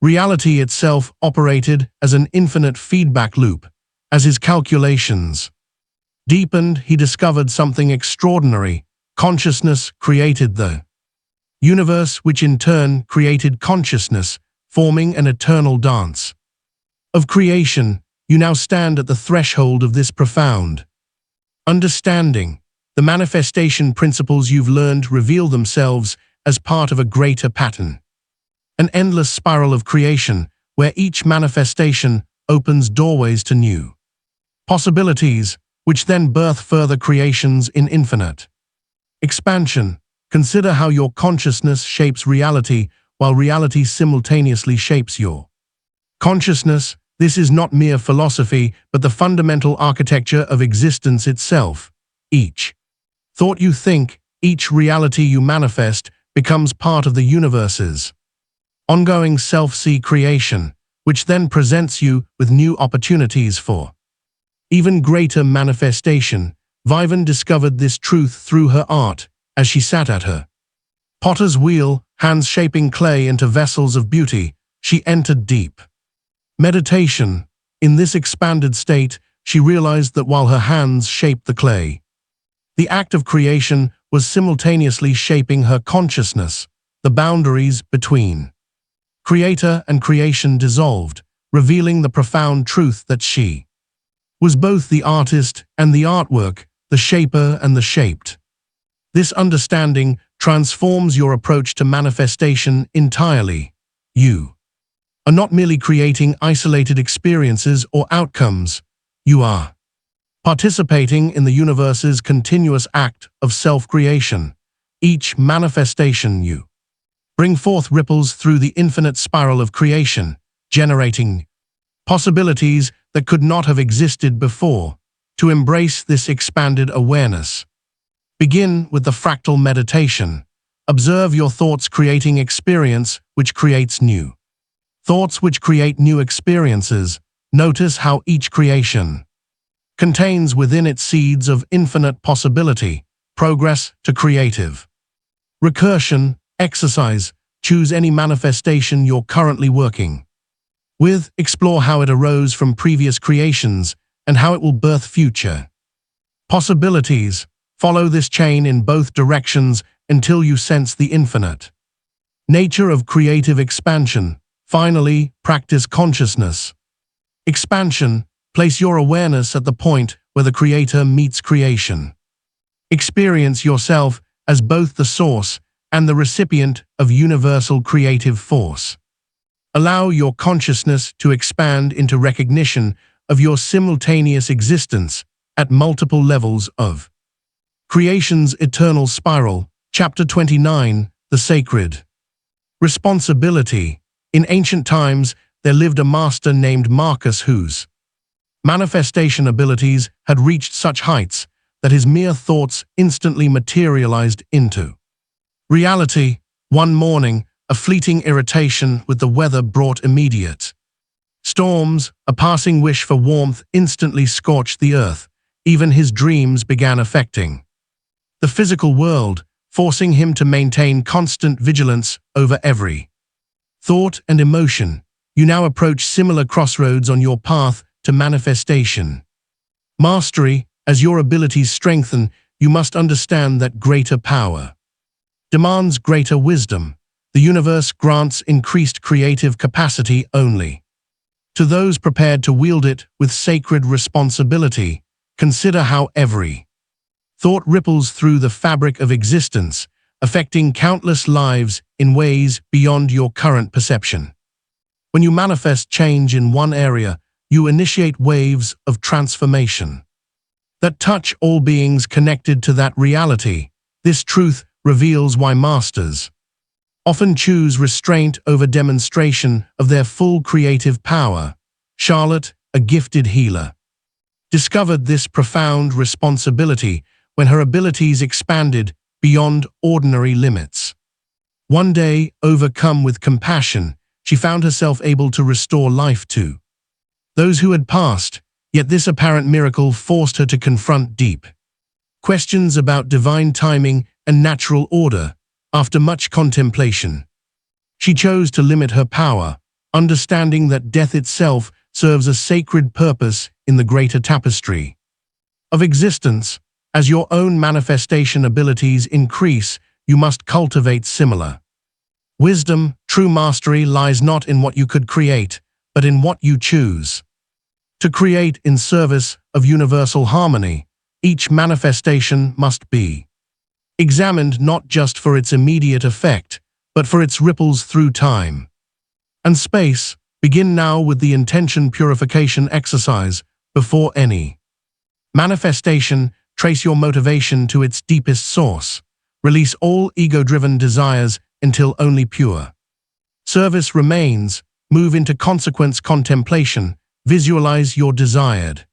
reality itself operated as an infinite feedback loop. As his calculations deepened, he discovered something extraordinary. Consciousness created the universe, which in turn created consciousness, forming an eternal dance of creation. You now stand at the threshold of this profound understanding. The manifestation principles you've learned reveal themselves as part of a greater pattern, an endless spiral of creation where each manifestation opens doorways to new possibilities, which then birth further creations in infinite expansion. Consider how your consciousness shapes reality while reality simultaneously shapes your consciousness. This is not mere philosophy, but the fundamental architecture of existence itself. Each thought you think, each reality you manifest, becomes part of the universe's ongoing self-see creation, which then presents you with new opportunities for even greater manifestation. Vivian discovered this truth through her art as she sat at her potter's wheel, hands shaping clay into vessels of beauty. She entered deep meditation. In this expanded state, she realized that while her hands shaped the clay, the act of creation was simultaneously shaping her consciousness. The boundaries between creator and creation dissolved, revealing the profound truth that she was both the artist and the artwork, the shaper and the shaped. This understanding transforms your approach to manifestation entirely. You are not merely creating isolated experiences or outcomes. You are participating in the universe's continuous act of self-creation. Each manifestation you bring forth ripples through the infinite spiral of creation, generating possibilities that could not have existed before. To embrace this expanded awareness, begin with the fractal meditation. Observe your thoughts creating experience which creates new thoughts which create new experiences. Notice how each creation contains within it seeds of infinite possibility. Progress to creative recursion. Exercise. Choose any manifestation you're currently working with. Explore how it arose from previous creations and how it will birth future possibilities. Follow this chain in both directions until you sense the infinite nature of creative expansion. Finally, practice consciousness expansion. Place your awareness at the point where the creator meets creation. Experience yourself as both the source and the recipient of universal creative force. Allow your consciousness to expand into recognition of your simultaneous existence at multiple levels of creation's eternal spiral. Chapter 29, The Sacred Responsibility. In ancient times, there lived a master named Marcus whose manifestation abilities had reached such heights that his mere thoughts instantly materialized into reality. One morning, a fleeting irritation with the weather brought immediate storms. A passing wish for warmth instantly scorched the earth. Even his dreams began affecting the physical world, forcing him to maintain constant vigilance over every thought and emotion. You now approach similar crossroads on your path to manifestation mastery. As your abilities strengthen, you must understand that greater power demands greater wisdom. The universe grants increased creative capacity only to those prepared to wield it with sacred responsibility. Consider how every thought ripples through the fabric of existence, affecting countless lives in ways beyond your current perception. When you manifest change in one area, you initiate waves of transformation that touch all beings connected to that reality. This truth reveals why masters often choose restraint over demonstration of their full creative power. Charlotte, a gifted healer, discovered this profound responsibility when her abilities expanded beyond ordinary limits. One day, overcome with compassion, she found herself able to restore life to those who had passed. Yet this apparent miracle forced her to confront deep questions about divine timing and natural order. After much contemplation, she chose to limit her power, understanding that death itself serves a sacred purpose in the greater tapestry of existence. As your own manifestation abilities increase, you must cultivate similar wisdom. True mastery lies not in what you could create, but in what you choose to create in service of universal harmony. Each manifestation must be examined not just for its immediate effect, but for its ripples through time and space. Begin now with the intention purification exercise. Before any manifestation, trace your motivation to its deepest source. Release all ego-driven desires until only pure service remains. Move into consequence contemplation. Visualize your desired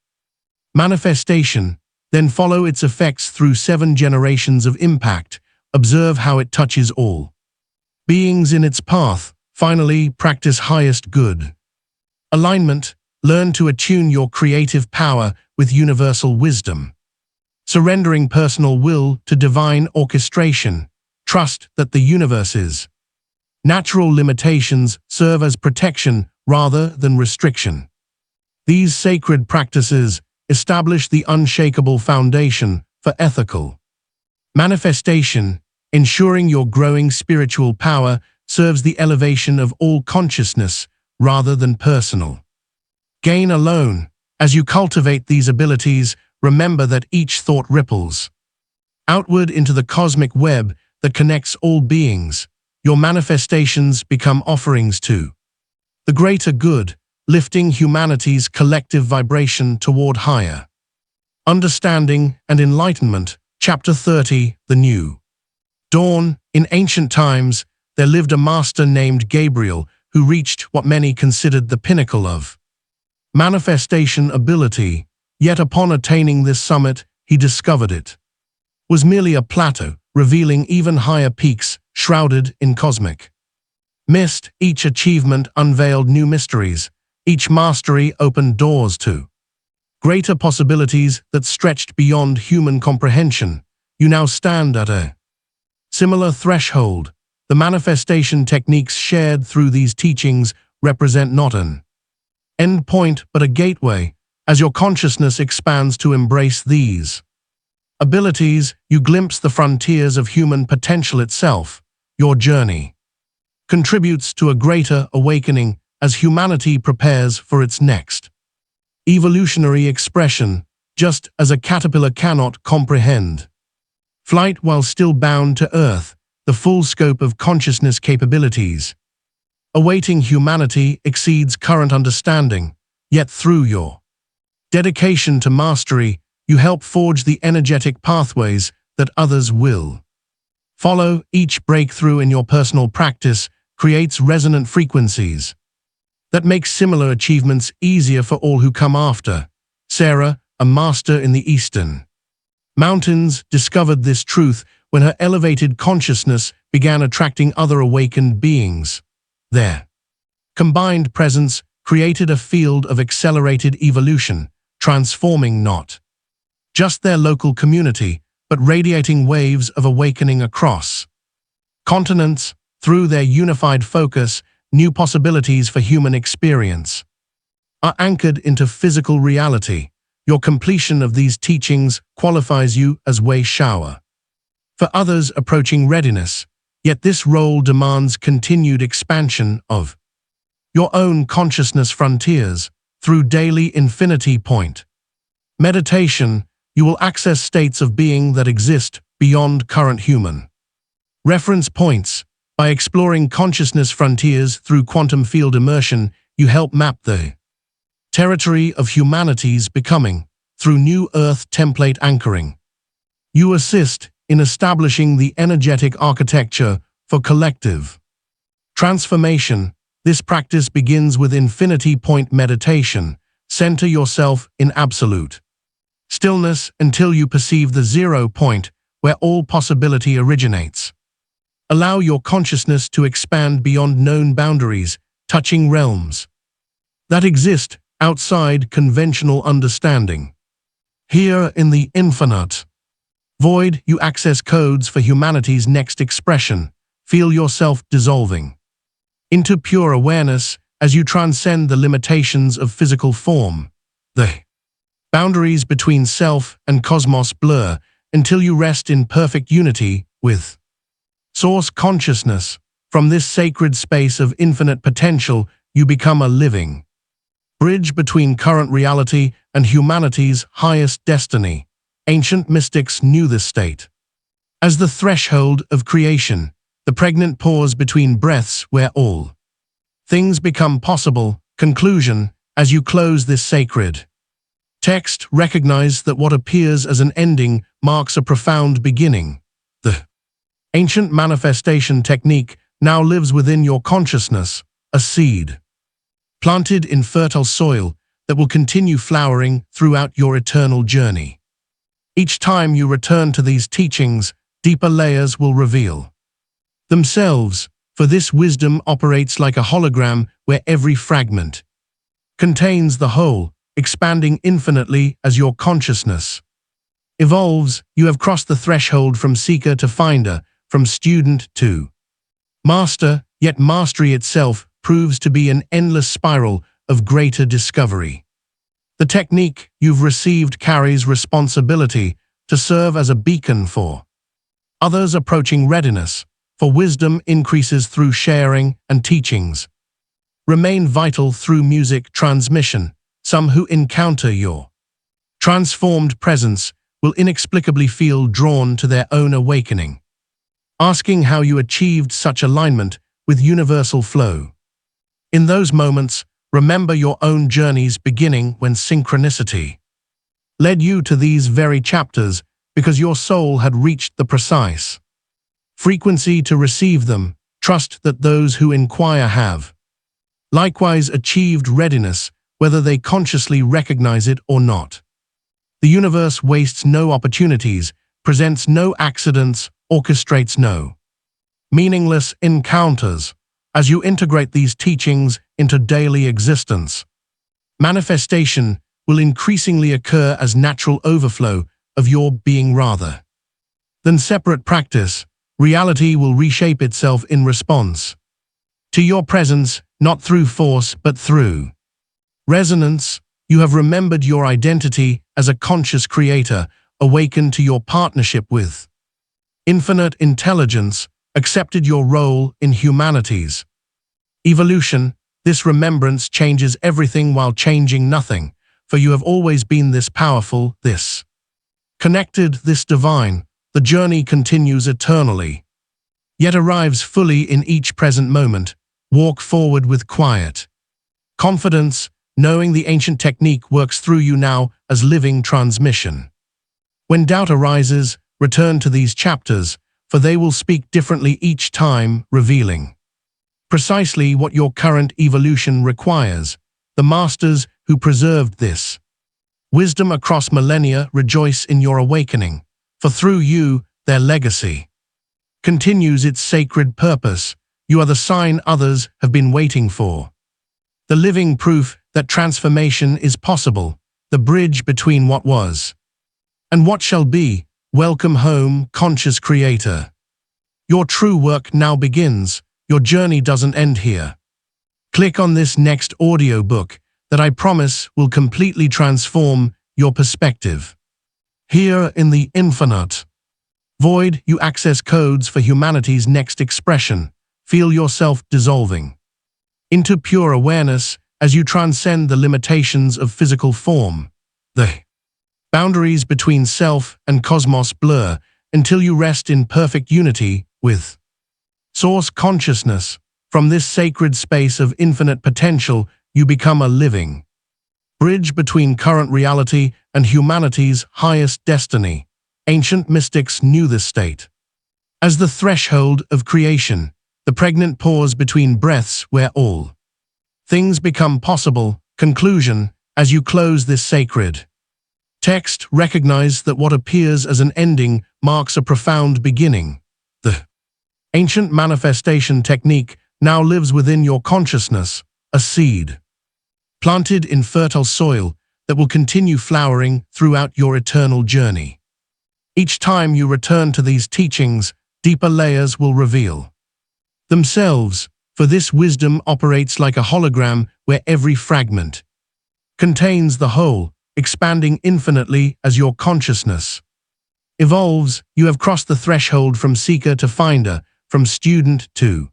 manifestation, then follow its effects through 7 generations of impact. Observe how it touches all beings in its path. Finally, practice highest good alignment. Learn to attune your creative power with universal wisdom. Surrendering personal will to divine orchestration. Trust that the universe's natural limitations serve as protection rather than restriction. These sacred practices establish the unshakable foundation for ethical manifestation, ensuring your growing spiritual power serves the elevation of all consciousness rather than personal gain alone. As you cultivate these abilities, remember that each thought ripples outward into the cosmic web that connects all beings. Your manifestations become offerings to the greater good, lifting humanity's collective vibration toward higher understanding and enlightenment. Chapter 30, The New Dawn. In ancient times, there lived a master named Gabriel who reached what many considered the pinnacle of manifestation ability. Yet upon attaining this summit, he discovered it was merely a plateau, revealing even higher peaks shrouded in cosmic mist. Each achievement unveiled new mysteries. Each mastery opened doors to greater possibilities that stretched beyond human comprehension. You now stand at a similar threshold. The manifestation techniques shared through these teachings represent not an end point but a gateway. As your consciousness expands to embrace these abilities, you glimpse the frontiers of human potential itself. Your journey contributes to a greater awakening as humanity prepares for its next evolutionary expression. Just as a caterpillar cannot comprehend flight while still bound to Earth, the full scope of consciousness capabilities awaiting humanity exceeds current understanding. Yet through your dedication to mastery, you help forge the energetic pathways that others will follow. Each breakthrough in your personal practice creates resonant frequencies that make similar achievements easier for all who come after. Sarah, a master in the Eastern Mountains, discovered this truth when her elevated consciousness began attracting other awakened beings. Their combined presence created a field of accelerated evolution, transforming not just their local community, but radiating waves of awakening across continents. Through their unified focus, new possibilities for human experience are anchored into physical reality. Your completion of these teachings qualifies you as way shower for others approaching readiness. Yet this role demands continued expansion of your own consciousness frontiers. Through daily infinity point meditation, you will access states of being that exist beyond current human reference points. By exploring consciousness frontiers through quantum field immersion, you help map the territory of humanity's becoming. Through new Earth template anchoring, you assist in establishing the energetic architecture for collective transformation. This practice begins with infinity point meditation. Center yourself in absolute stillness until you perceive the 0 point where all possibility originates. Allow your consciousness to expand beyond known boundaries, touching realms that exist outside conventional understanding. Here in the infinite void, you access codes for humanity's next expression. Feel yourself dissolving into pure awareness as you transcend the limitations of physical form. The boundaries between self and cosmos blur until you rest in perfect unity with Source consciousness. From this sacred space of infinite potential, you become a living bridge between current reality and humanity's highest destiny. Ancient mystics knew this state as the threshold of creation, the pregnant pause between breaths where all things become possible. Conclusion. As you close this sacred text, recognize that what appears as an ending marks a profound beginning. The ancient manifestation technique now lives within your consciousness, a seed planted in fertile soil that will continue flowering throughout your eternal journey. Each time you return to these teachings, deeper layers will reveal themselves, for this wisdom operates like a hologram where every fragment contains the whole, expanding infinitely as your consciousness evolves. You have crossed the threshold from seeker to finder, from student to master, yet mastery itself proves to be an endless spiral of greater discovery. The technique you've received carries responsibility to serve as a beacon for others approaching readiness, for wisdom increases through sharing and teachings remain vital through music transmission. Some who encounter your transformed presence will inexplicably feel drawn to their own awakening, asking how you achieved such alignment with universal flow. In those moments, remember your own journeys beginning when synchronicity led you to these very chapters because your soul had reached the precise frequency to receive them. Trust that those who inquire have likewise achieved readiness, whether they consciously recognize it or not. The universe wastes no opportunities, presents no accidents, orchestrates no meaningless encounters. As you integrate these teachings into daily existence, manifestation will increasingly occur as natural overflow of your being rather than separate practice. Reality will reshape itself in response to your presence, not through force but through resonance. You have remembered your identity as a conscious creator, awakened to your partnership with infinite intelligence, accepted your role in humanity's evolution. This remembrance changes everything while changing nothing, for you have always been this powerful, this connected, this divine. The journey continues eternally, yet arrives fully in each present moment. Walk forward with quiet confidence, knowing the ancient technique works through you now as living transmission. When doubt arises, return to these chapters, for they will speak differently each time, revealing precisely what your current evolution requires. The masters who preserved this wisdom across millennia rejoice in your awakening, for through you, their legacy continues its sacred purpose. You are the sign others have been waiting for, the living proof that transformation is possible, the bridge between what was and what shall be. Welcome home, conscious creator. Your true work now begins. Your journey doesn't end here. Click on this next audiobook that I promise will completely transform your perspective. Here in the infinite void, you access codes for humanity's next expression. Feel yourself dissolving into pure awareness as you transcend the limitations of physical form. The boundaries between self and cosmos blur until you rest in perfect unity with Source consciousness. From this sacred space of infinite potential, you become a living bridge between current reality and humanity's highest destiny. Ancient mystics knew this state as the threshold of creation, the pregnant pause between breaths where all things become possible. Conclusion: as you close this sacred text, recognize that what appears as an ending marks a profound beginning. The ancient manifestation technique now lives within your consciousness, a seed planted in fertile soil that will continue flowering throughout your eternal journey. Each time you return to these teachings, deeper layers will reveal themselves, for this wisdom operates like a hologram where every fragment contains the whole, expanding infinitely as your consciousness evolves. You have crossed the threshold from seeker to finder, from student to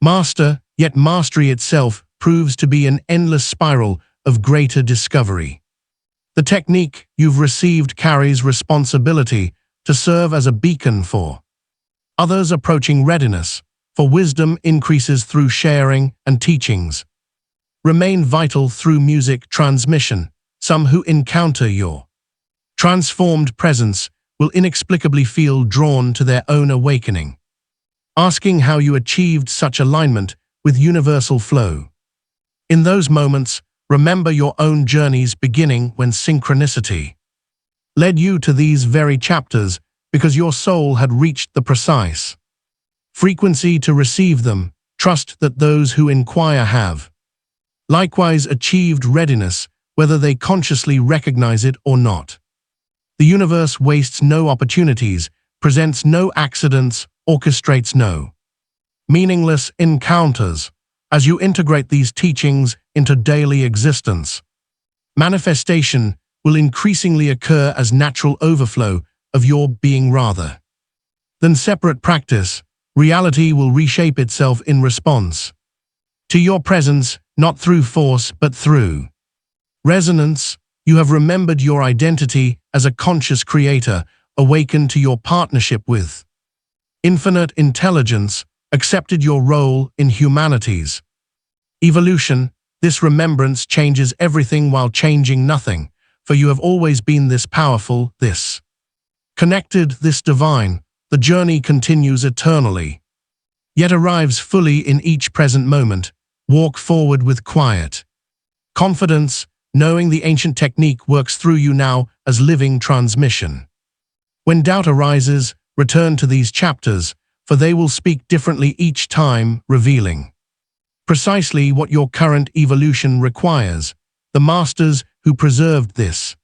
master, yet mastery itself proves to be an endless spiral of greater discovery. The technique you've received carries responsibility to serve as a beacon for others approaching readiness, for wisdom increases through sharing and teachings remain vital through music transmission. Some who encounter your transformed presence will inexplicably feel drawn to their own awakening, asking how you achieved such alignment with universal flow. In those moments, remember your own journey's beginning when synchronicity led you to these very chapters because your soul had reached the precise frequency to receive them. Trust that those who inquire have likewise achieved readiness, whether they consciously recognize it or not. The universe wastes no opportunities, presents no accidents, orchestrates no meaningless encounters. As you integrate these teachings into daily existence, manifestation will increasingly occur as natural overflow of your being rather than separate practice. Reality will reshape itself in response to your presence, not through force but through resonance. You have remembered your identity as a conscious creator, awakened to your partnership with infinite intelligence, accepted your role in humanity's evolution. This remembrance changes everything while changing nothing, for you have always been this powerful, this connected, this divine. The journey continues eternally, yet arrives fully in each present moment. Walk forward with quiet confidence, knowing the ancient technique works through you now as living transmission. When doubt arises, return to these chapters, for they will speak differently each time, revealing precisely what your current evolution requires. The masters who preserved this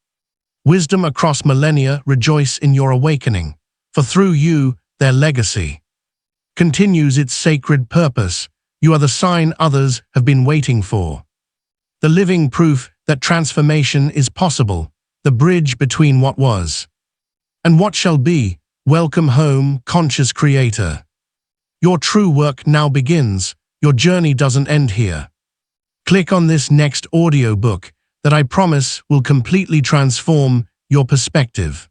wisdom across millennia rejoice in your awakening, for through you, their legacy continues its sacred purpose. You are the sign others have been waiting for, the living proof that transformation is possible, the bridge between what was and what shall be. Welcome home, conscious creator. Your true work now begins. Your journey doesn't end here. Click on this next audiobook that I promise will completely transform your perspective.